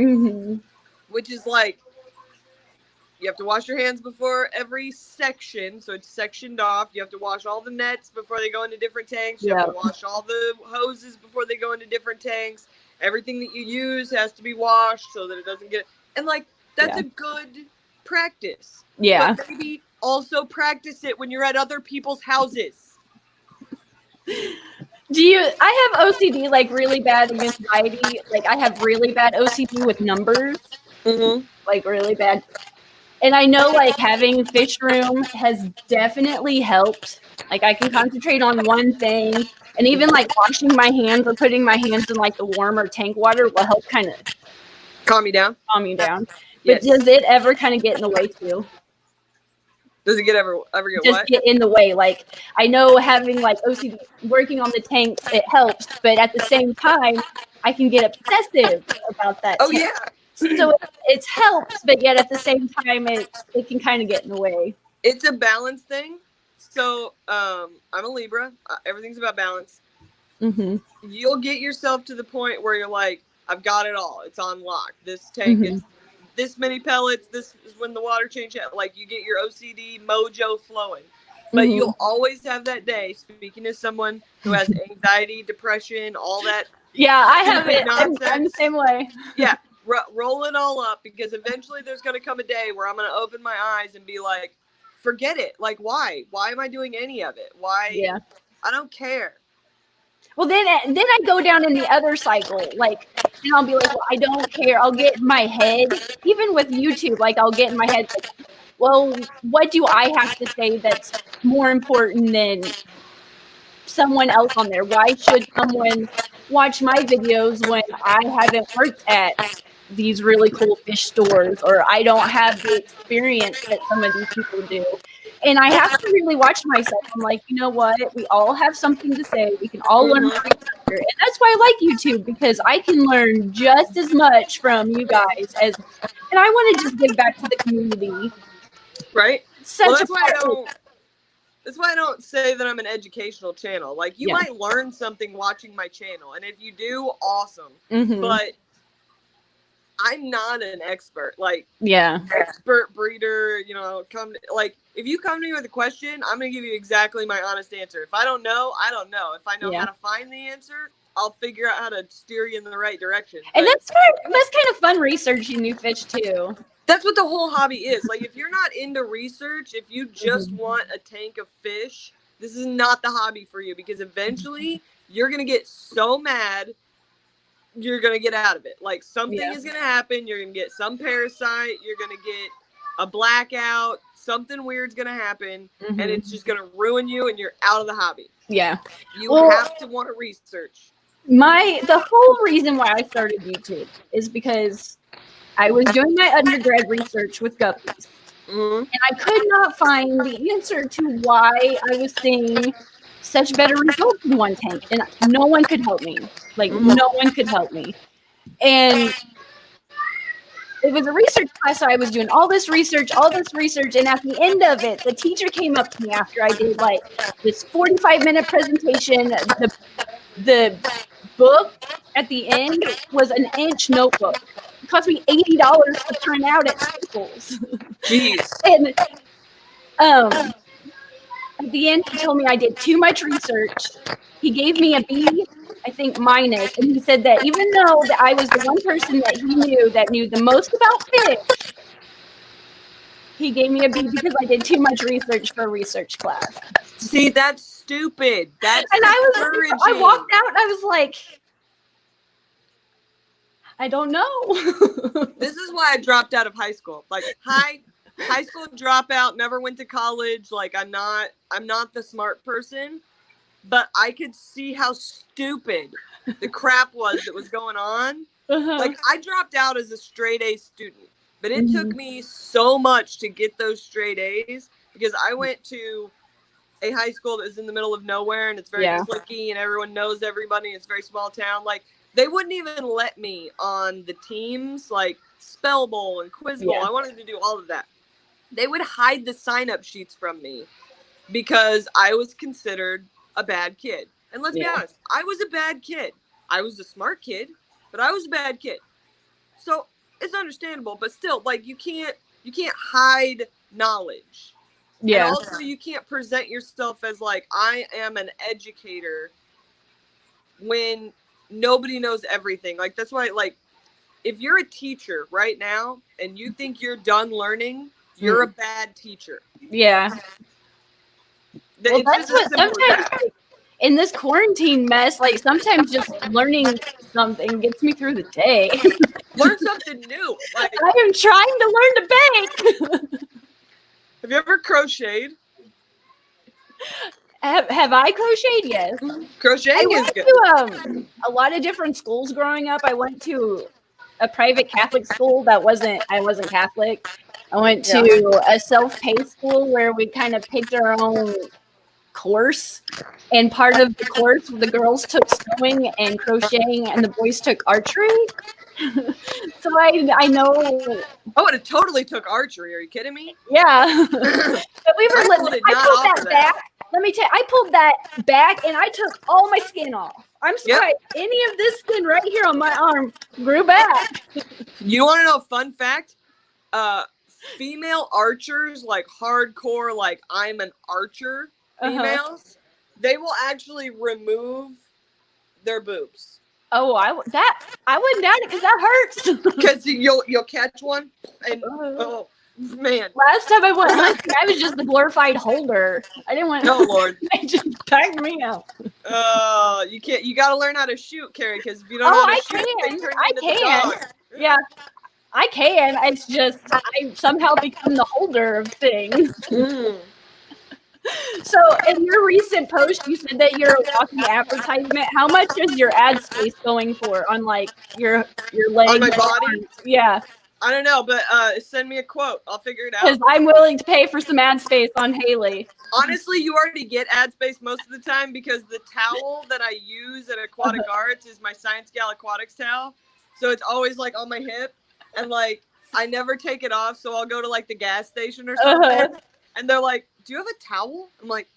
which is like you have to wash your hands before every section, so it's sectioned off. You have to wash all the nets before they go into different tanks. You have to wash all the hoses before they go into different tanks. Everything that you use has to be washed so that it doesn't get... And, like, that's a good practice. Yeah. But maybe also practice it when you're at other people's houses. I have OCD, like, really bad with anxiety. Like, I have really bad OCD with numbers. Like, really bad. And I know, like, having fish room has definitely helped. Like, I can concentrate on one thing. And even, like, washing my hands or putting my hands in, like, the warmer tank water will help kind of... Calm you down? Calm you down. But does it ever kind of get in the way, too? Does it ever get just what? Get in the way. Like, I know having, like, OCD, working on the tanks, it helps. But at the same time, I can get obsessive about that, Oh, too. yeah. So it helps, but yet at the same time, it can kind of get in the way. It's a balance thing. So I'm a Libra. Everything's about balance. You'll get yourself to the point where you're like, I've got it all. It's on lock. This tank is this many pellets. This is when the water change. Like you get your OCD mojo flowing. But you'll always have that day, speaking as someone who has anxiety, depression, all that. Yeah, I have it. Nonsense. I'm the same way. Yeah, roll it all up, because eventually there's going to come a day where I'm going to open my eyes and be like, forget it. Like, why? Why am I doing any of it? Why? Yeah. I don't care. Well, then I go down in the other cycle, like, and I'll be like, well, I don't care. I'll get in my head, even with YouTube, like, I'll get in my head, like, well, what do I have to say that's more important than someone else on there? Why should someone watch my videos when I haven't worked at these really cool fish stores, or I don't have the experience that some of these people do? And I have to really watch myself. I'm like, you know what? We all have something to say. We can all learn from each other. And that's why I like YouTube, because I can learn just as much from you guys as, and I want to just give back to the community. Right? Such well, that's why I don't say that I'm an educational channel. Like, you might learn something watching my channel, and if you do, awesome. But I'm not an expert. Like, expert breeder, you know, if you come to me with a question, I'm going to give you exactly my honest answer. If I don't know, I don't know. If I know how to find the answer, I'll figure out how to steer you in the right direction. And that's kind of fun researching new fish too. That's what the whole hobby is. Like, if you're not into research, if you just want a tank of fish, this is not the hobby for you, because eventually you're going to get so mad, you're going to get out of it. Like, something is going to happen. You're going to get some parasite. You're going to get a blackout. Something weird's going to happen, and it's just going to ruin you, and you're out of the hobby. Yeah. You have to want to research. The whole reason why I started YouTube is because I was doing my undergrad research with guppies, and I could not find the answer to why I was seeing such better results in one tank, and no one could help me. Like, no one could help me. And it was a research class, so I was doing all this research, and at the end of it, the teacher came up to me after I did, like, this 45-minute presentation. The book at the end was an inch notebook. It cost me $80 to print out at Staples. Jeez. And at the end, he told me I did too much research. He gave me a B, I think minus, and he said that even though that I was the one person that he knew that knew the most about fish, he gave me a B because I did too much research for a research class. See, that's stupid. That's and I walked out and I was like, I don't know. This is why I dropped out of high school. Like, high school dropout, never went to college. Like, I'm not the smart person, but I could see how stupid the crap was that was going on. Like, I dropped out as a straight A student, but it took me so much to get those straight A's, because I went to a high school that was in the middle of nowhere, and it's very cliquey, and everyone knows everybody. It's a very small town. Like, they wouldn't even let me on the teams, like Spell Bowl and Quiz Bowl. I wanted to do all of that. They would hide the sign-up sheets from me because I was considered a bad kid. And let's be honest, I was a bad kid. I was a smart kid, but I was a bad kid. So it's understandable, but still, like, you can't hide knowledge. Yeah. And also, you can't present yourself as, like, I am an educator when nobody knows everything. Like, that's why, like, if you're a teacher right now and you think you're done learning, you're a bad teacher. Yeah. Well, that's what sometimes, like, in this quarantine mess, like, sometimes just learning something gets me through the day. Learn something new. Like, I am trying to learn to bake. Have you ever crocheted? Have I crocheted? Yes. Crocheting is good. I went to a lot of different schools growing up. I went to a private Catholic school I wasn't Catholic. I went to a self-paced school where we kind of picked our own course. And part of the course, the girls took sewing and crocheting, and the boys took archery. So I know. I would have totally took archery. Are you kidding me? Yeah. But we were. I pulled that back. Let me tell you, I pulled that back and I took all my skin off. I'm surprised any of this skin right here on my arm grew back. You want to know a fun fact? female archers, like hardcore, like I'm an archer females, they will actually remove their boobs. Oh, I wouldn't doubt it because that hurts. Because you'll catch one, and oh man, last time I went hunting, I was just the glorified holder. I didn't want. Oh Lord, they just packed me out. You can't. You got to learn how to shoot, Carrie. Because if you don't know how to shoot, they turn you into the dog. Yeah, I can. It's just I somehow become the holder of things. So, in your recent post, you said that you're a walking advertisement. How much is your ad space going for on like your legs? On my body? Arms? Yeah. I don't know, but send me a quote. I'll figure it out. Because I'm willing to pay for some ad space on Hayley. Honestly, you already get ad space most of the time because the towel that I use at Aquatic Arts is my ScienceGal Aquatics towel. So it's always like on my hip, and like I never take it off. So I'll go to like the gas station or something, and they're like, "Do you have a towel?" I'm like,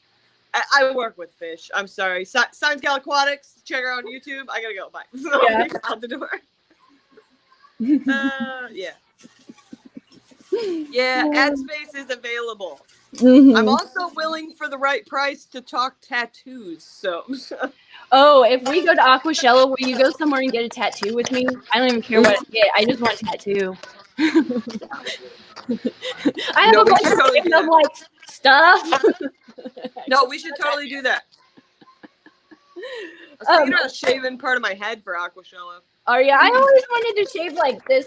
I work with fish. I'm sorry. ScienceGal Aquatics. Check her out on YouTube. I gotta go. Bye. Yeah. Out the door. Yeah. Yeah, ad space is available. I'm also willing for the right price to talk tattoos. So. Oh, if we go to Aquashello, will you go somewhere and get a tattoo with me? I don't even care what I get. I just want a tattoo. I have a bunch of like stuff. No, we should totally do that. I was thinking about shaving part of my head for Aquashello. Oh yeah, I always wanted to shave like this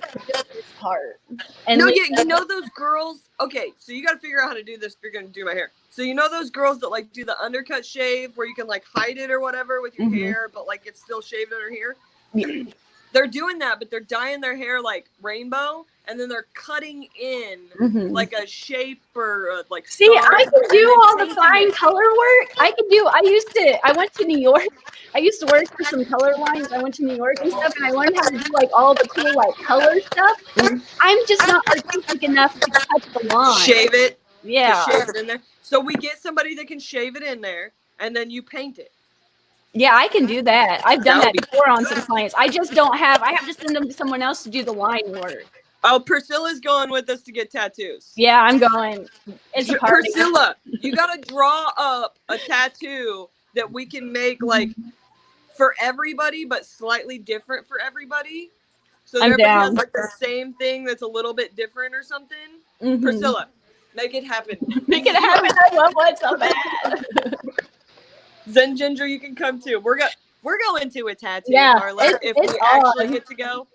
part. And no, yeah, you know those girls. Okay, so you got to figure out how to do this if you're gonna do my hair. So you know those girls that like do the undercut shave where you can like hide it or whatever with your hair, but like it's still shaved under here. Yeah. They're doing that, but they're dyeing their hair like rainbow, and then they're cutting in like a shape or like. See, I can do all the fine color work. I went to New York. I used to work for some color lines. I went to New York and stuff, and I learned how to do like all the cool like color stuff. I'm just not artistic enough to cut the line. Shave it. Yeah. Shave it in there. So we get somebody that can shave it in there, and then you paint it. Yeah, I can do that. I've done that before on some clients. I just don't have. I have to send them to someone else to do the line work. Oh, Priscilla's going with us to get tattoos. Yeah, I'm going. It's a party. Priscilla, you got to draw up a tattoo that we can make like for everybody, but slightly different for everybody. So everybody has like the same thing that's a little bit different or something. Priscilla, make it happen. Make it happen. I love one so bad. Zen Ginger, you can come too. We're going to a tattoo parlor if we actually get to go.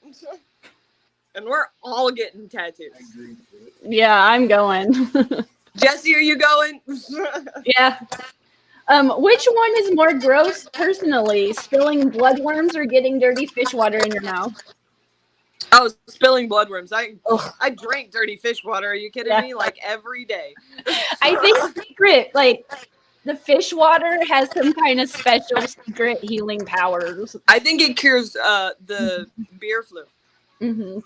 And we're all getting tattoos. Yeah, I'm going. Jesse, are you going? Yeah. Which one is more gross personally? Spilling bloodworms or getting dirty fish water in your mouth? Oh, spilling bloodworms. I drink dirty fish water. Are you kidding me? Like every day. I think secret, like the fish water has some kind of special secret healing powers. I think it cures the beer flu. Your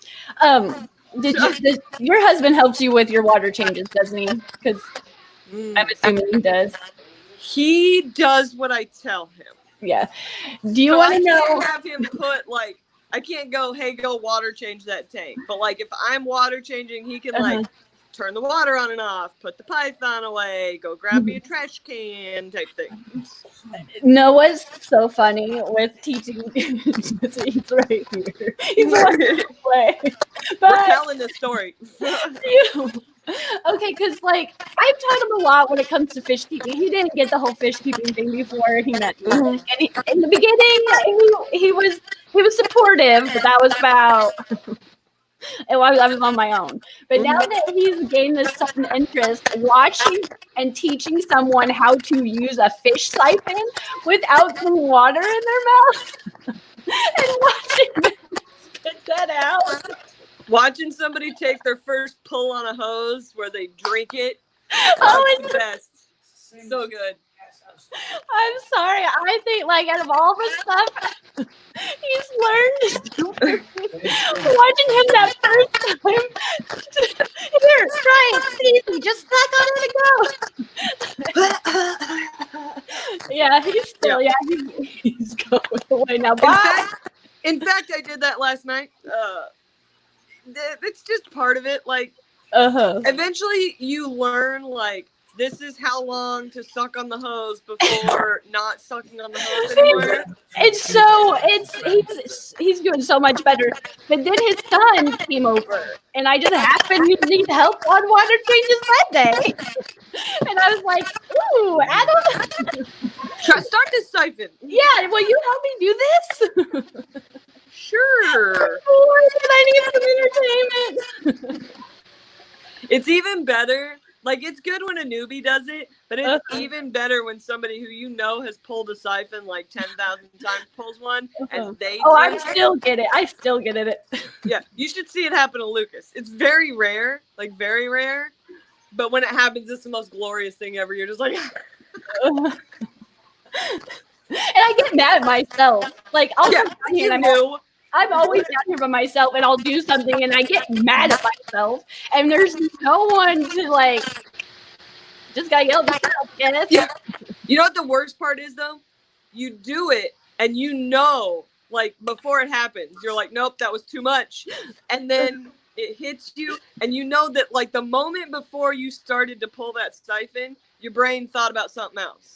husband helps you with your water changes, doesn't he? Because I'm assuming he does. He does what I tell him. Yeah. Do you want to know? I can't have him put like, I can't go, hey, go water change that tank. But like if I'm water changing, he can like turn the water on and off, put the python away, go grab me a trash can type thing. Noah's so funny with teaching. He's right here. He's watching me play. But we're telling this story. Okay, because like I've taught him a lot when it comes to fish keeping. He didn't get the whole fish keeping thing before he met me. And in the beginning, he was supportive, but that was about. I was on my own. But now that he's gained this sudden interest, watching and teaching someone how to use a fish siphon without the water in their mouth and watching them spit that out. Watching somebody take their first pull on a hose where they drink it. Oh, it's the best. So good. I'm sorry. I think, like, out of all the stuff he's learned, watching him that first time. Here, try it. It's easy. Just suck on it and go. Yeah, he's still, he's going away now. In fact, I did that last night. it's just part of it. Like, eventually you learn, like, this is how long to suck on the hose before not sucking on the hose anymore. He's doing so much better. But then his son came over, and I just happened to need help on water changes that day. And I was like, "Ooh, Adam, Start this siphon." Yeah, will you help me do this?" Sure. I need some entertainment. It's even better. Like, it's good when a newbie does it, but it's even better when somebody who you know has pulled a siphon like 10,000 times pulls one, and they do. I still get it. Yeah, you should see it happen to Lucas. It's very rare, like very rare, but when it happens, it's the most glorious thing ever. You're just like... And I get mad at myself. Like, I'll come down here and I'm always down here by myself, and I'll do something, and I get mad at myself, and there's no one to, like, just gotta yell at myself, Kenneth. Yeah. You know what the worst part is, though? You do it, and you know, like, before it happens, you're like, nope, that was too much. And then it hits you, and you know that, like, the moment before you started to pull that siphon, your brain thought about something else.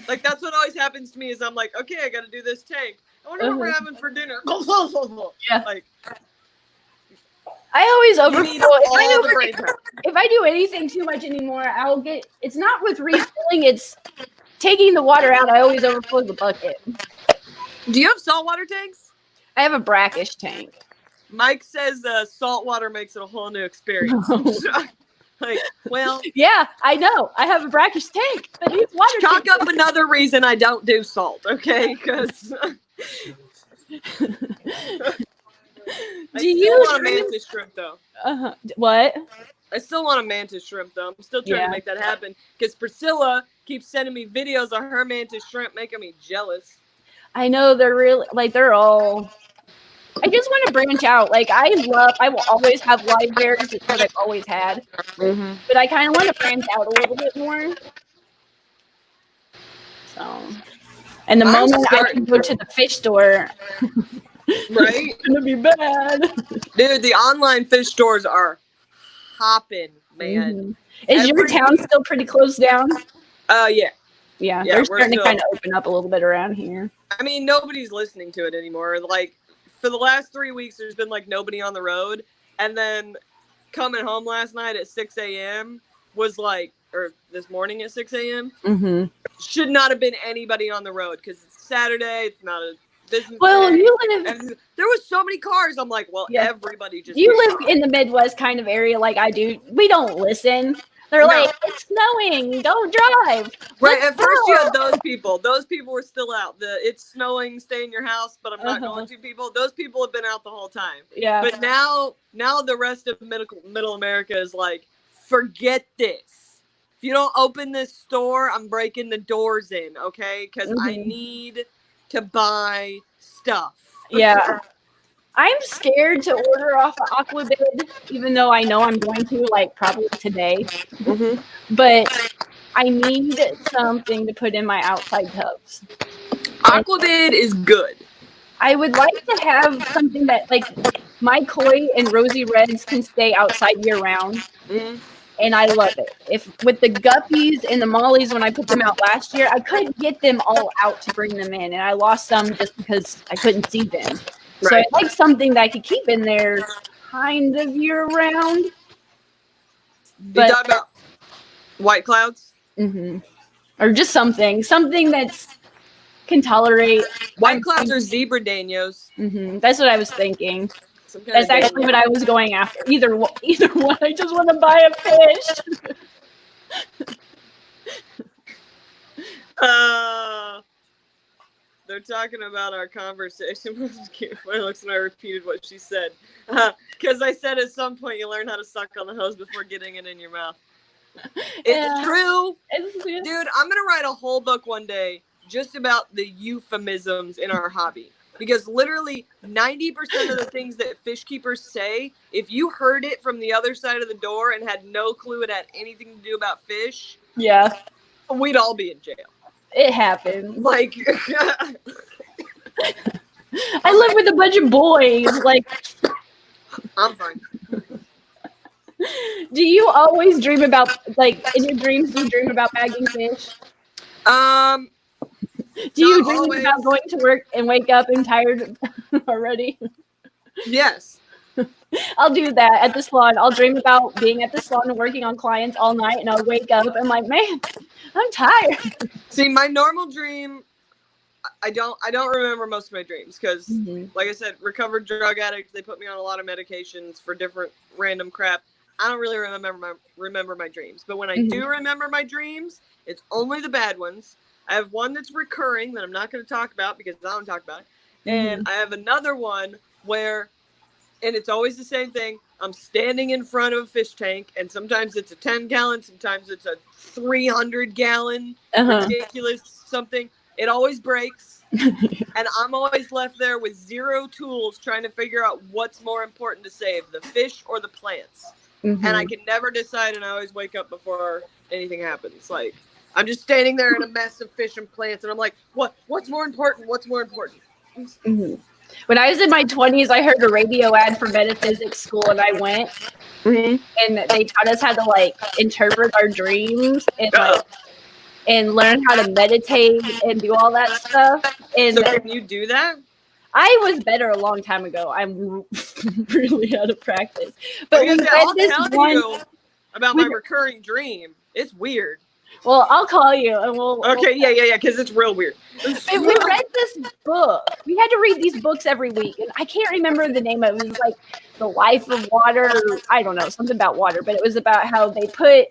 Like, that's what always happens to me is I'm like, okay, I gotta do this tank. I wonder what we're having for dinner. Yeah. Like, I always overfill. If I do anything too much anymore, it's not with refilling, it's taking the water out. I always overfill the bucket. Do you have saltwater tanks? I have a brackish tank. Mike says salt water makes it a whole new experience. Like, well, yeah, I know. I have a brackish tank, but these water chalk up another reason I don't do salt, okay? Because do you want a mantis shrimp though? What? I still want a mantis shrimp though. I'm still trying to make that happen because Priscilla keeps sending me videos of her mantis shrimp, making me jealous. I know they're really like they're all. I just want to branch out. Like, I will always have live bears. It's what I've always had. But I kind of want to branch out a little bit more. So, and the moment I can go to the fish store, right? It's going to be bad. Dude, the online fish stores are hopping, man. Is your town still pretty closed down? Yeah. Yeah, they're starting to kind of open up a little bit around here. I mean, nobody's listening to it anymore. Like, for the last 3 weeks, there's been, like, nobody on the road. And then coming home last night at 6 a.m. was, like, or this morning at 6 a.m. Should not have been anybody on the road because it's Saturday. It's not a business day. You live... And there was so many cars. I'm like, well, everybody just... You live in the Midwest kind of area like I do. We don't listen. They're like, it's snowing, don't drive. Right, at first you had those people. Those people were still out. The it's snowing, stay in your house, but I'm not going to people. Those people have been out the whole time. Yeah. But now the rest of middle America is like, forget this. If you don't open this store, I'm breaking the doors in, okay? Because I need to buy stuff. Yeah. I'm scared to order off of Aquabid, even though I know I'm going to, like, probably today. But I need something to put in my outside tubs. Aquabid is good. I would like to have something that, like, my koi and rosy reds can stay outside year-round. And I love it. With the guppies and the mollies, when I put them out last year, I couldn't get them all out to bring them in. And I lost some just because I couldn't see them. So I'd like something that I could keep in there kind of year-round. You talking about white clouds? Or just something that can tolerate... White clouds are zebra danios. That's what I was thinking. That's actually what I was going after. Either one. I just want to buy a fish. They're talking about our conversation. My looks and I repeated what she said. Because I said at some point you learn how to suck on the hose before getting it in your mouth. It's true. Dude, I'm going to write a whole book one day just about the euphemisms in our hobby. Because literally 90% of the things that fish keepers say, if you heard it from the other side of the door and had no clue it had anything to do about fish, we'd all be in jail. It happens. Like, I live with a bunch of boys. Like, I'm fine. Do you always dream about, like, in your dreams, do you dream about bagging fish? Do you dream always. about going to work and wake up and tired already? Yes. I'll do that at the salon. I'll dream about being at the salon and working on clients all night, and I'll wake up and I'm like, man, I'm tired. See, my normal dream, I don't remember most of my dreams because, like I said, recovered drug addict. They put me on a lot of medications for different random crap. I don't really remember my dreams. But when I do remember my dreams, it's only the bad ones. I have one that's recurring that I'm not going to talk about because I don't talk about it. And I have another one where, and it's always the same thing. I'm standing in front of a fish tank, and sometimes it's a 10-gallon, sometimes it's a 300-gallon, ridiculous something. It always breaks, and I'm always left there with zero tools trying to figure out what's more important to save, the fish or the plants. And I can never decide, and I always wake up before anything happens. Like, I'm just standing there in a mess of fish and plants, and I'm like, what's more important? What's more important? When I was in my 20s, I heard a radio ad for metaphysics school, and I went, and they taught us how to, like, interpret our dreams and, like, and learn how to meditate and do all that stuff. And so can you do that? I was better a long time ago. I'm really out of practice. But I'll tell you about my recurring dream. It's weird. Well, I'll call you and we'll. Okay, yeah, because it's real weird. We read this book. We had to read these books every week, and I can't remember the name of it. It was like The Life of Water. I don't know, something about water, but it was about how they put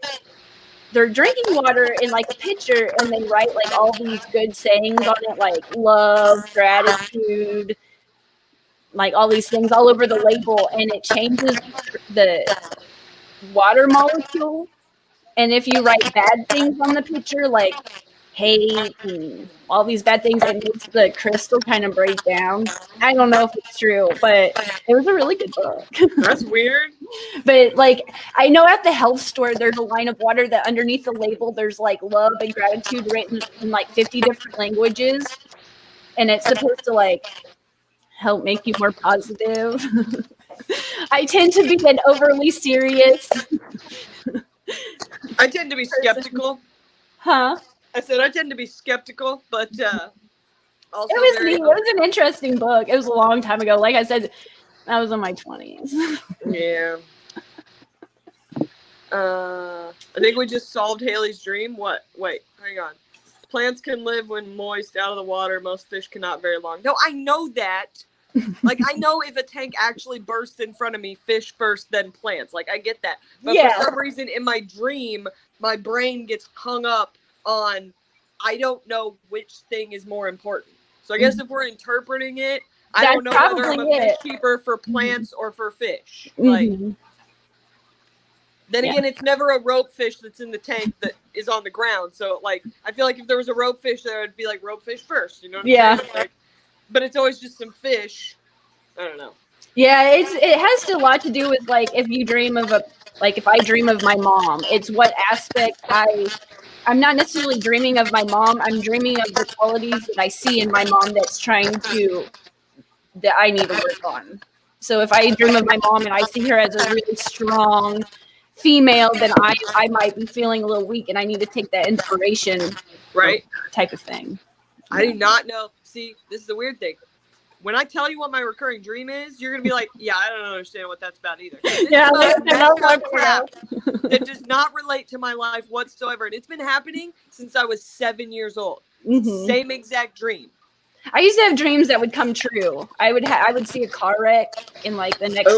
their drinking water in like a pitcher, and they write like all these good sayings on it, like love, gratitude, like all these things all over the label, and it changes the water molecule. And if you write bad things on the picture, like hate and all these bad things, it makes the crystal kind of break down. I don't know if it's true, but it was a really good book. That's weird. But like, I know at the health store, there's a line of water that underneath the label, there's like love and gratitude written in like 50 different languages. And it's supposed to like help make you more positive. I tend to be an overly serious. I tend to be skeptical. Huh? I said I tend to be skeptical, but also it was an interesting book. It was a long time ago. Like I said, I was in my 20s. Yeah. I think we just solved Hayley's dream. What? Wait, hang on. Plants can live when moist, out of the water. Most fish cannot very long. No, I know that. Like, I know if a tank actually bursts in front of me, fish first, then plants. Like, I get that. But for some reason, in my dream, my brain gets hung up on, I don't know which thing is more important. So I guess if we're interpreting it, I don't know whether I'm a fish keeper for plants or for fish. Like, then again, it's never a rope fish that's in the tank that is on the ground. So, like, I feel like if there was a rope fish there, it'd be like rope fish first. You know what I'm saying? Like, but it's always just some fish. I don't know. Yeah, it has a lot to do with like if you dream of if I dream of my mom, it's what aspect I'm not necessarily dreaming of my mom. I'm dreaming of the qualities that I see in my mom that I need to work on. So if I dream of my mom and I see her as a really strong female, then I might be feeling a little weak and I need to take that inspiration, right? Type of thing. I do not know. See, this is the weird thing. When I tell you what my recurring dream is, you're going to be like, yeah, I don't understand what that's about either. Crap that does not relate to my life whatsoever. And it's been happening since I was 7 years old. Same exact dream. I used to have dreams that would come true. I would see a car wreck in like the next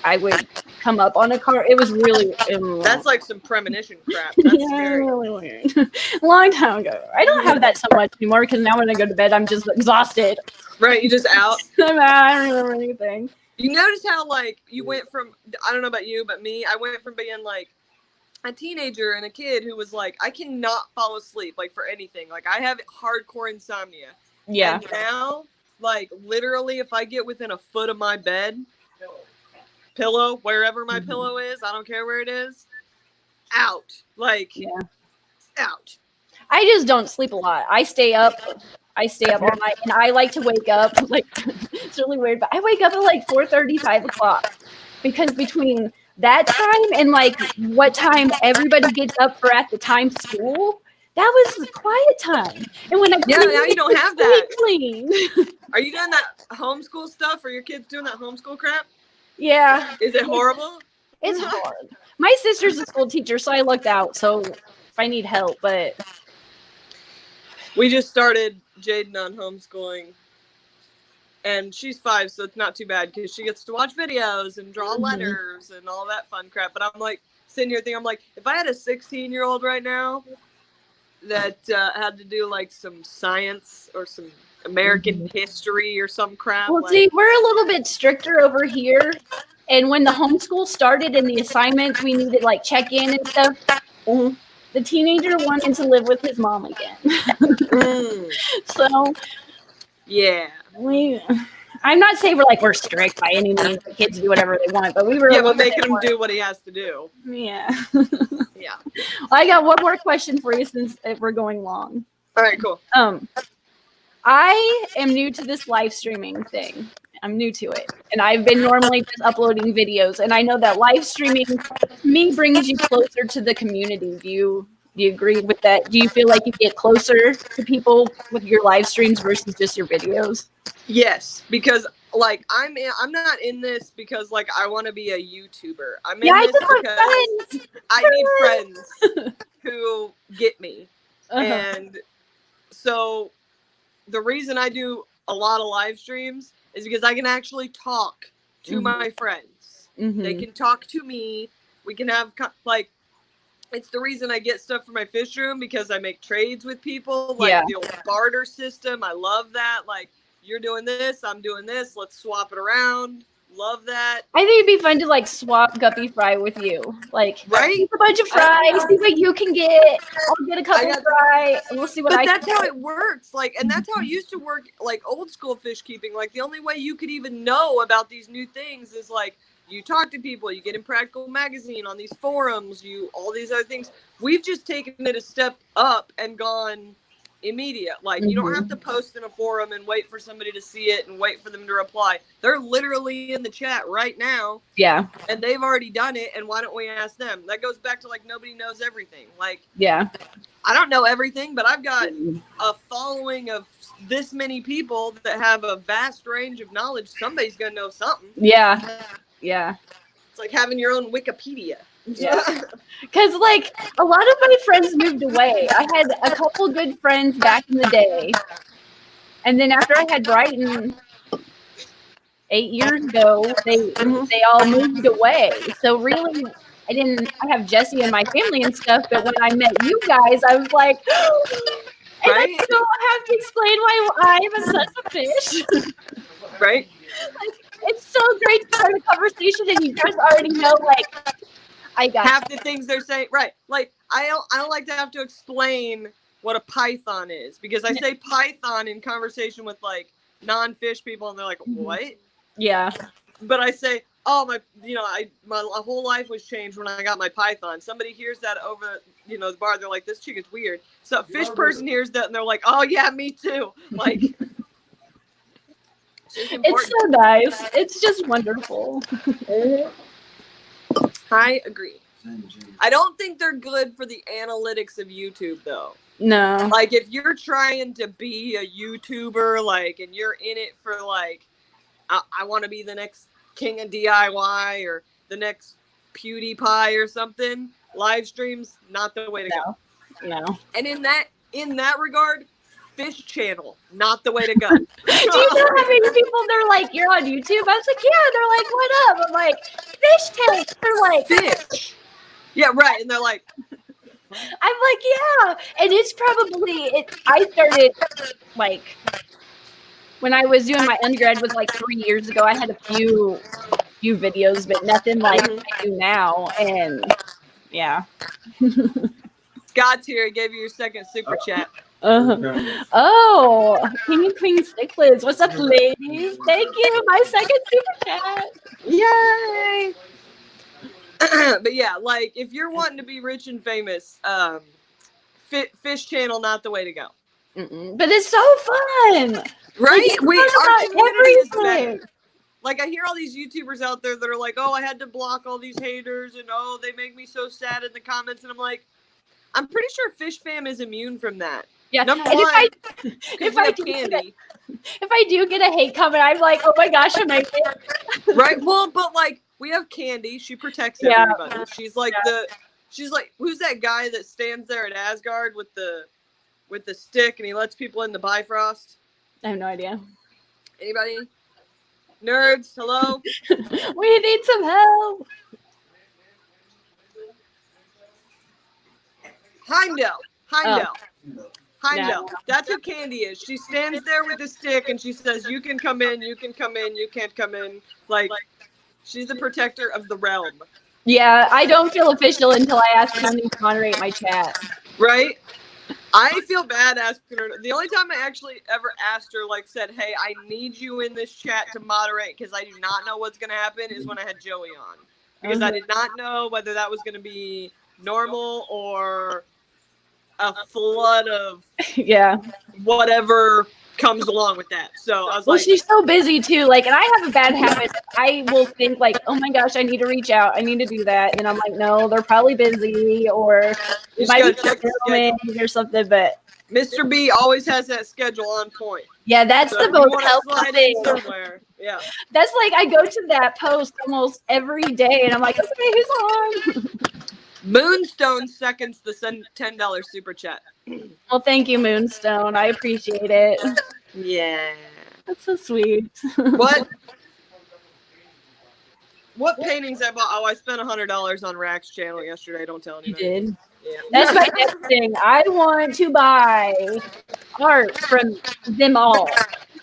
I would come up on a car. It was really that's like some premonition crap. That's scary. Really weird. A long time ago. I don't have that so much anymore because now when I go to bed, I'm just exhausted. Right, you just out. I'm out. I don't remember anything. You notice how like you went from, I don't know about you, but me, I went from being like a teenager and a kid who was like, I cannot fall asleep like for anything. Like I have hardcore insomnia. Yeah. And now, like literally, if I get within a foot of my bed, pillow, wherever my pillow is, I don't care where it is, out. Like, out. I just don't sleep a lot. I stay up all night, and I like to wake up. Like, it's really weird, but I wake up at like 4:30, 5 o'clock. because between that time and like what time everybody gets up for at the time school, that was quiet time. And when I now you don't have that. Clean. Are you doing that homeschool stuff? Are your kids doing that homeschool crap? Yeah. Is it horrible? It's hard. My sister's a school teacher, so I looked out. So if I need help, but we just started Jaden on homeschooling. And she's 5, so it's not too bad because she gets to watch videos and draw letters and all that fun crap. But I'm like sitting here thinking, I'm like, if I had a 16-year-old right now that had to do like some science or some American history or some crap. Well, like, see, we're a little bit stricter over here. And when the homeschool started and the assignments, we needed like check in and stuff. The teenager wanted to live with his mom again. So yeah. I'm not saying we're strict by any means. The kids do whatever they want, but we were making him do what he has to do. Yeah. Yeah. I got one more question for you since we're going long. All right, cool. I am new to this live streaming thing. I'm new to it, and I've been normally just uploading videos. And I know that live streaming to me brings you closer to the community. Do you agree with that? Do you feel like you get closer to people with your live streams versus just your videos? Yes, because like I'm not in this because like I want to be a YouTuber. I'm in this because I need friends who get me. And so the reason I do a lot of live streams is because I can actually talk to my friends. They can talk to me. We can have like, it's the reason I get stuff for my fish room because I make trades with people, like the old barter system. I love that. Like, you're doing this, I'm doing this. Let's swap it around. Love that. I think it'd be fun to like swap guppy fry with you. Like, right? A bunch of fries, see what you can get. I'll get a couple of fry, and we'll see what I can But that's how it works. Like, and that's how it used to work, like old school fish keeping. Like, the only way you could even know about these new things is like, you talk to people, you get in Practical Magazine, on these forums, all these other things. We've just taken it a step up and gone immediate. Like, you don't have to post in a forum and wait for somebody to see it and wait for them to reply. They're literally in the chat right now. Yeah. And they've already done it, and why don't we ask them? That goes back to, like, nobody knows everything. Like, I don't know everything, but I've got a following of this many people that have a vast range of knowledge. Somebody's going to know something. Yeah. Yeah. It's like having your own Wikipedia. Yeah. Because, like, a lot of my friends moved away. I had a couple good friends back in the day. And then after I had Brighton 8 years ago, they all moved away. So really, I have Jesse and my family and stuff, but when I met you guys, I was like, and I don't have to explain why I'm obsessed with fish. Right? Like, it's so great to start a conversation and you guys already know, like, I got half the things they're saying. Right. Like, I don't like to have to explain what a python is, because I say python in conversation with like non-fish people and they're like, what? Yeah. But I say, oh, my whole life was changed when I got my python. Somebody hears that over, the bar. They're like, this chick is weird. So a fish person hears that and they're like, oh yeah, me too. Like, it's so nice. It's just wonderful. I agree. I don't think they're good for the analytics of YouTube, though. No. Like, if you're trying to be a YouTuber, like, and you're in it for, like, I want to be the next king of DIY or the next PewDiePie or something, live streams, not the way to go. No. And in that regard, Fish Channel, not the way to go. Do you know how many people, they're like, you're on YouTube? I was like, yeah. They're like, what up? I'm like, Fish Channel. They're like, fish. Yeah, right. And they're like, I'm like, yeah. And it's probably, I started, like, when I was doing my undergrad was like 3 years ago. I had a few videos, but nothing like I do now. And yeah. Scott's here. He gave you your second super chat. Oh, King and Queen Cichlids. What's up, ladies? Thank you. My second super chat. Yay. But yeah, like, if you're wanting to be rich and famous, Fish Channel, not the way to go. But it's so fun. Right? Like, our community is better. like I hear all these YouTubers out there that are like, oh, I had to block all these haters, and oh, they make me so sad in the comments, and I'm like, I'm pretty sure Fish Fam is immune from that. Yeah. Number And one, if because we I have do Candy. if I do get a hate comment, I'm like, oh my gosh, am I Right? Well, but like we have Candy. She protects Yeah. everybody. She's like she's like, who's that guy that stands there at Asgard with the stick and he lets people in the Bifrost? I have no idea. Anybody? Nerds, hello? We need some help. Heimdall. Heimdall. No. That's who Candy is. She stands there with the stick and she says, you can come in, you can come in, you can't come in. Like, she's the protector of the realm. Yeah, I don't feel official until I ask Tony to moderate my chat. Right? I feel bad asking her. The only time I actually ever asked her, like, said, hey, I need you in this chat to moderate because I do not know what's going to happen, is when I had Joey on. Because I did not know whether that was going to be normal or a flood of whatever comes along with that. So I was like, she's so busy too. Like, and I have a bad habit. I will think like, oh my gosh, I need to reach out. I need to do that. And I'm like, no, they're probably busy or it might be filming or something. But Mr. B always has that schedule on point. Yeah, that's So the most helpful thing. Somewhere. Yeah. That's like, I go to that post almost every day and I'm like, okay, who's on? Moonstone seconds the $10 super chat. Well, thank you, Moonstone. I appreciate it. Yeah. That's so sweet. What paintings I bought? Oh, I spent $100 on Rack's channel yesterday. Don't tell anybody. You did? Yeah. That's my next thing. I want to buy art from them all.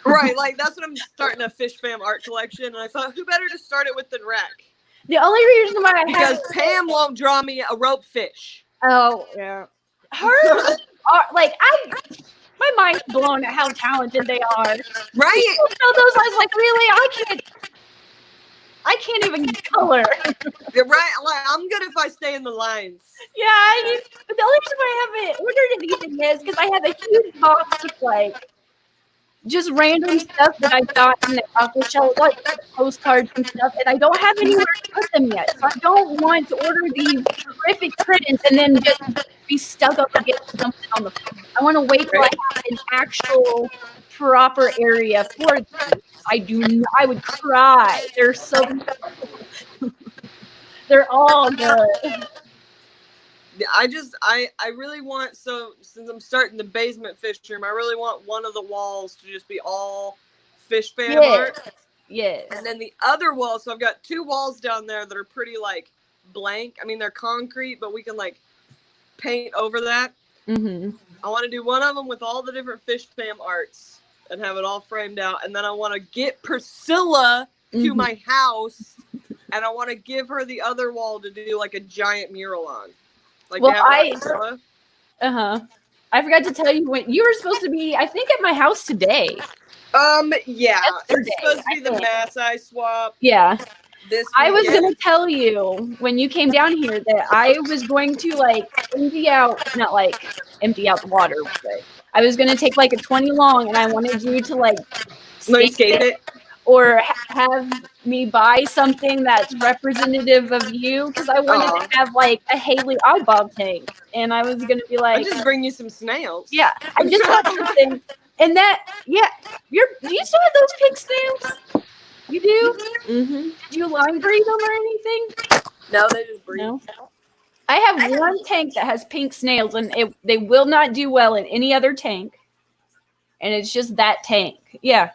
Right, like that's what I'm starting a Fish Fam art collection, and I thought, who better to start it with than Rack? The only reason why because Pam won't draw me a rope fish. Oh yeah, her like my mind's blown at how talented they are. Right? So those I was like, really, I can't even color. You're right. Like I'm good if I stay in the lines. Yeah, but the only reason why I haven't ordered anything is because I have a huge box of like just random stuff that I got in the taco shell, like postcards and stuff, and I don't have anywhere to put them yet. So I don't want to order these terrific prints and then just be stuck up against something on the phone. I want to wait till I have an actual proper area for them. I would cry. They're so they're all good. I really want, so since I'm starting the basement fish room, I really want one of the walls to just be all Fish Fam art. Yes. And then the other wall, so I've got two walls down there that are pretty like blank. I mean, they're concrete, but we can like paint over that. Mm-hmm. I want to do one of them with all the different Fish Fam arts and have it all framed out. And then I want to get Priscilla to my house, and I want to give her the other wall to do like a giant mural on. Like, well, I forgot to tell you when you were supposed to be, I think, at my house today. Yeah. Yesterday, it's supposed to be the mass eye swap. Yeah. I was going to tell you when you came down here that I was going to like empty out the water, but I was going to take like a 20 long and I wanted you to like skate it. Or have me buy something that's representative of you because I wanted to have like a Hayley Oddball tank, and I was gonna be like, I'll just bring you some snails. Yeah, I just want something, and that do you still have those pink snails? You do? Mm-hmm. Did you line breed them or anything? No, they just breed. No. I have one tank that has pink snails, and they will not do well in any other tank, and it's just that tank. Yeah.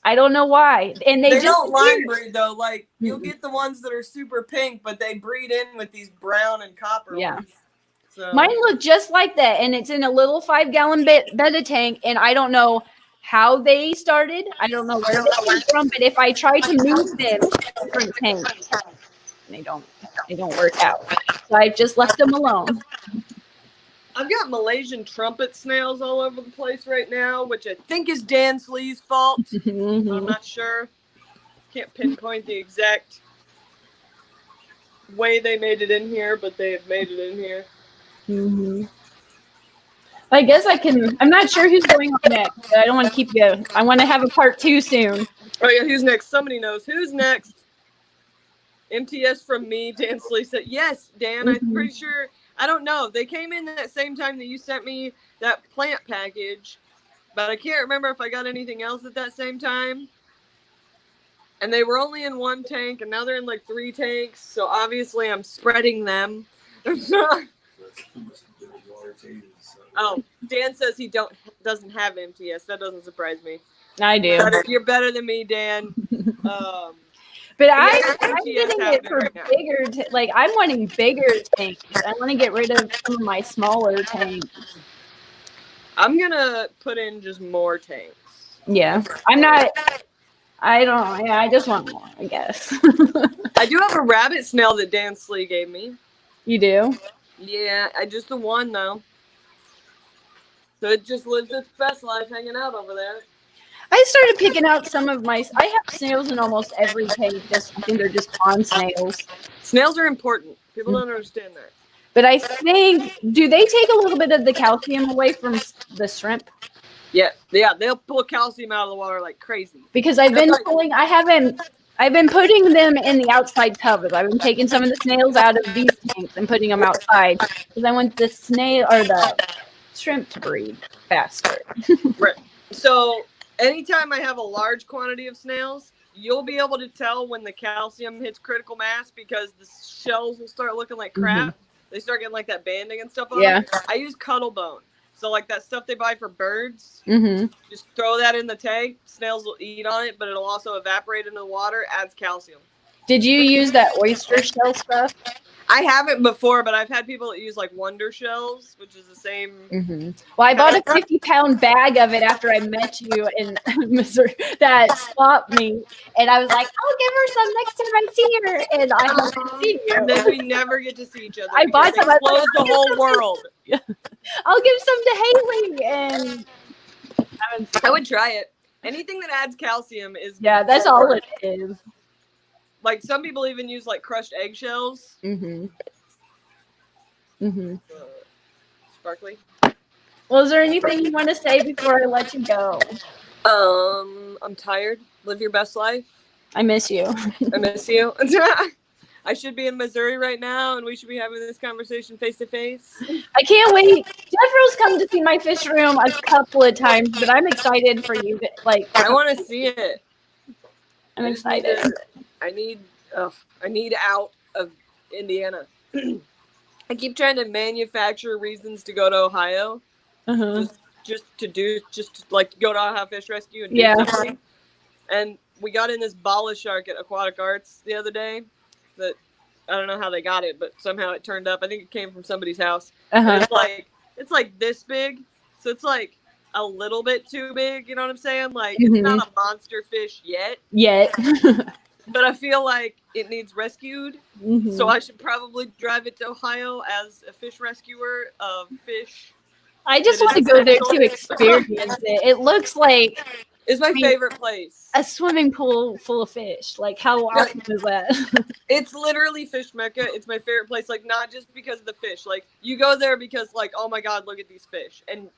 I don't know why. And they just don't line breed though. Like you'll get the ones that are super pink, but they breed in with these brown and copper ones. So mine look just like that, and it's in a little 5-gallon betta tank, and I don't know how they started. I don't know where they came from, but if I try to move them to different tanks, they don't work out. So I just left them alone. I've got Malaysian trumpet snails all over the place right now, which I think is Dan Slee's fault. I'm not sure. Can't pinpoint the exact way they made it in here, but they have made it in here. Mm-hmm. I guess I'm not sure who's going on next, but I don't want to keep you. I want to have a part 2 soon. Oh yeah, who's next? Somebody knows. Who's next? MTS from me, Dan Slee said. Yes, Dan, I'm pretty sure. I don't know. They came in that same time that you sent me that plant package, but I can't remember if I got anything else at that same time. And they were only in one tank, and now they're in like 3 tanks, so obviously I'm spreading them. Oh, Dan says he doesn't have MTS. That doesn't surprise me. I do. You're better than me, Dan. But I'm MTS getting it for right now. bigger, like I'm wanting bigger tanks. I want to get rid of some of my smaller tanks. I'm gonna put in just more tanks. Yeah, I'm not. I don't. Yeah, I just want more. I guess. I do have a rabbit snail that Dan Slee gave me. You do? Yeah, I just the one though. So it just lives its best life hanging out over there. I started picking out some of my. I have snails in almost every tank. I think they're just pond snails. Snails are important. People don't understand that. But I think, do they take a little bit of the calcium away from the shrimp? Yeah, they'll pull calcium out of the water like crazy. Because I've been pulling. I've been putting them in the outside tubs. I've been taking some of the snails out of these tanks and putting them outside because I want the snail or the shrimp to breed faster. Right. So anytime I have a large quantity of snails, you'll be able to tell when the calcium hits critical mass because the shells will start looking like crap. Mm-hmm. They start getting like that banding and stuff on them. I use cuttle bone. So like that stuff they buy for birds, just throw that in the tank. Snails will eat on it, but it'll also evaporate into the water, adds calcium. Did you use that oyster shell stuff? I haven't before, but I've had people that use like wonder shells, which is the same. Well, I bought a 50-pound bag of it after I met you in Missouri that stopped me. And I was like, I'll give her some next time I see her. And I hope to see you. And then we never get to see each other. I bought some. Close the whole world. I'll give some to Hayley. And I would try it. Anything that adds calcium is. Yeah, that's all it is. Like some people even use like crushed eggshells. Sparkly. Well, is there anything you want to say before I let you go? I'm tired. Live your best life. I miss you. I miss you. I should be in Missouri right now, and we should be having this conversation face to face. I can't wait. Jeffro's come to see my fish room a couple of times, but I'm excited for you. Like, I want to see it. I'm excited. I need out of Indiana. I keep trying to manufacture reasons to go to Ohio, just to go to Ohio Fish Rescue and do something. And we got in this bala shark at Aquatic Arts the other day. That I don't know how they got it, but somehow it turned up. I think it came from somebody's house. It's like this big, so it's like a little bit too big. You know what I'm saying? Like it's not a monster fish yet. But I feel like it needs rescued, so I should probably drive it to Ohio as a fish rescuer of fish. I just want to go there to experience it. It looks like it's my favorite place. A swimming pool full of fish. Like, how awesome is that? It's literally fish mecca. It's my favorite place. Like, not just because of the fish. Like, you go there because, like, oh my God, look at these fish, and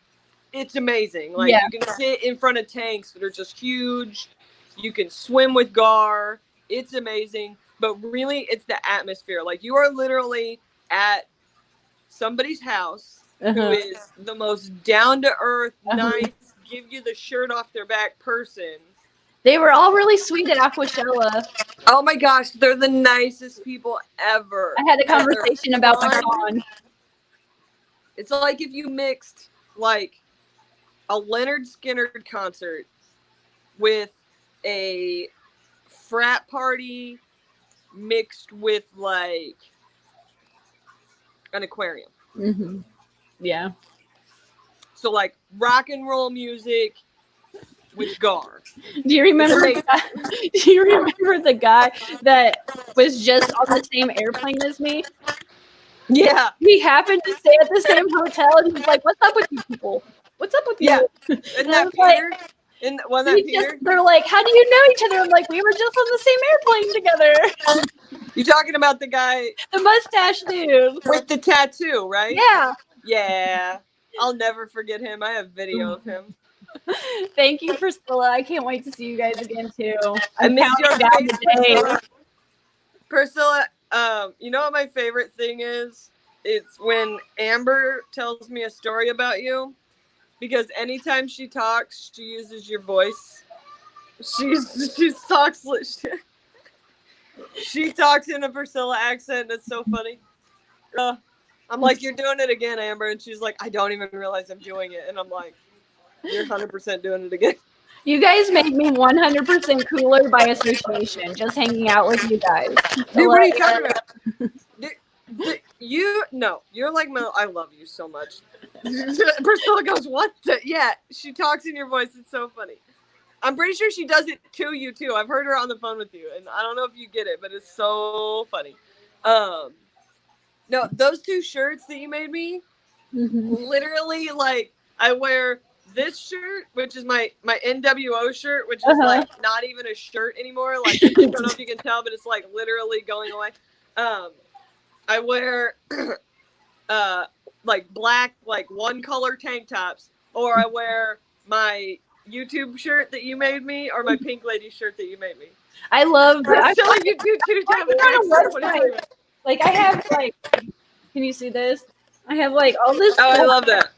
it's amazing. Like, you can sit in front of tanks that are just huge. You can swim with gar. It's amazing, but really, it's the atmosphere. Like, you are literally at somebody's house who is the most down-to-earth, nice, give you the shirt off their back person. They were all really sweet at Aquashella. Oh my gosh, they're the nicest people ever. I had a conversation about my pond. It's like if you mixed, like, a Leonard Skinner concert with a frat party mixed with like an aquarium. Yeah. So like rock and roll music with gar. Do you remember the guy that was just on the same airplane as me? Yeah. He happened to stay at the same hotel and he's like, "What's up with you people? What's up with you?" Isn't that Peter? They're like, "How do you know each other?" I'm like, "We were just on the same airplane together." You talking about the guy, the mustache dude with the tattoo, right? Yeah. Yeah. I'll never forget him. I have video of him. Thank you, Priscilla. I can't wait to see you guys again too. I miss your counting down face, the days. Priscilla. You know what my favorite thing is? It's when Amber tells me a story about you, because anytime she talks, she uses your voice. She talks. She talks in a Priscilla accent. It's so funny. I'm like, you're doing it again, Amber, and she's like, I don't even realize I'm doing it, and I'm like, you're 100% doing it again. You guys make me 100% cooler by association, just hanging out with you guys. Dude, what are you talking about? You're like, I love you so much. Priscilla goes, what the? Yeah, she talks in your voice. It's so funny. I'm pretty sure she does it to you, too. I've heard her on the phone with you, and I don't know if you get it, but it's so funny. No, those 2 shirts that you made me, literally, like, I wear this shirt, which is my NWO shirt, which is like not even a shirt anymore. Like, I don't know if you can tell, but it's like literally going away. I wear like black, like one color tank tops, or I wear my YouTube shirt that you made me, or my Pink Lady shirt that you made me. I love that. I feel like you do 2 times. Like I have like, can you see this? I have like all this. Oh, I love that.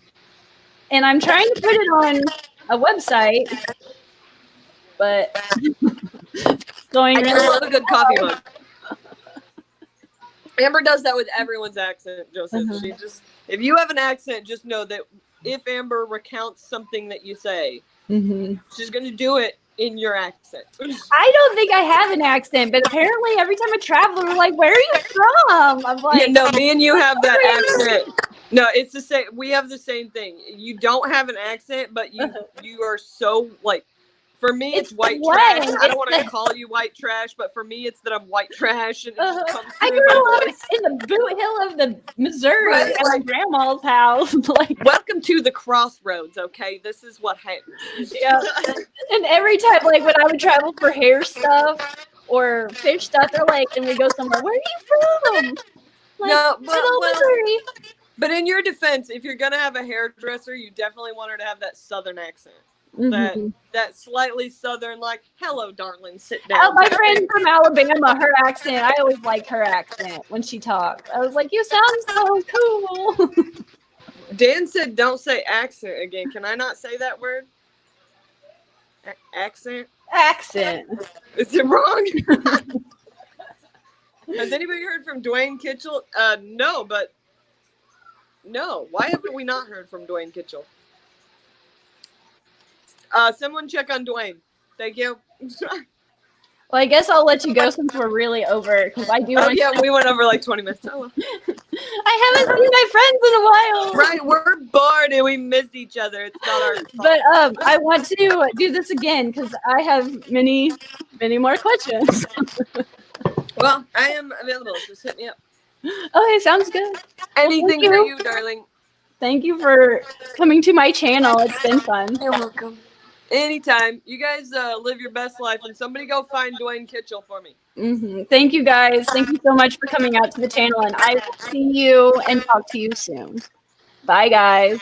And I'm trying to put it on a website, but going. I love a good coffee mug. Amber does that with everyone's accent, Joseph. She just, if you have an accent, just know that if Amber recounts something that you say, she's going to do it in your accent. I don't think I have an accent, but apparently every time I travel, we're like, where are you from? I'm like, yeah, no, me and you have that accent. No, it's the same. We have the same thing. You don't have an accent, but you are so, like, for me, it's white trash. I don't want to call you white trash, but for me, it's that I'm white trash. And it just comes I grew up in the boot hill of the Missouri at my grandma's house. Like, welcome to the crossroads, okay? This is what happens. Yeah. And every time, like, when I would travel for hair stuff or fish stuff, they're like, and we go somewhere, where are you from? Like, no, Missouri. But in your defense, if you're going to have a hairdresser, you definitely want her to have that southern accent. That slightly southern, like, hello, darling, sit down. My friend from Alabama, her accent, I always liked her accent when she talked. I was like, you sound so cool. Dan said, don't say accent again. Can I not say that word? Accent? Accent. Is it wrong? Has anybody heard from Dwayne Kitchell? No, but no. Why haven't we not heard from Dwayne Kitchell? Someone check on Dwayne. Thank you. Well, I guess I'll let you go since we're really over, because I do. We went over like 20 minutes. Oh, well. I haven't seen my friends in a while. Right, we're bored and we miss each other. It's not our fault. But I want to do this again because I have many more questions. Well, I am available. Just hit me up. Okay, sounds good. Anything for you, darling. Thank you for coming to my channel. It's been fun. You're welcome. Anytime. You guys live your best life, and somebody go find Dwayne Kitchell for me. Thank you, guys. Thank you so much for coming out to the channel, and I will see you and talk to you soon. Bye, guys.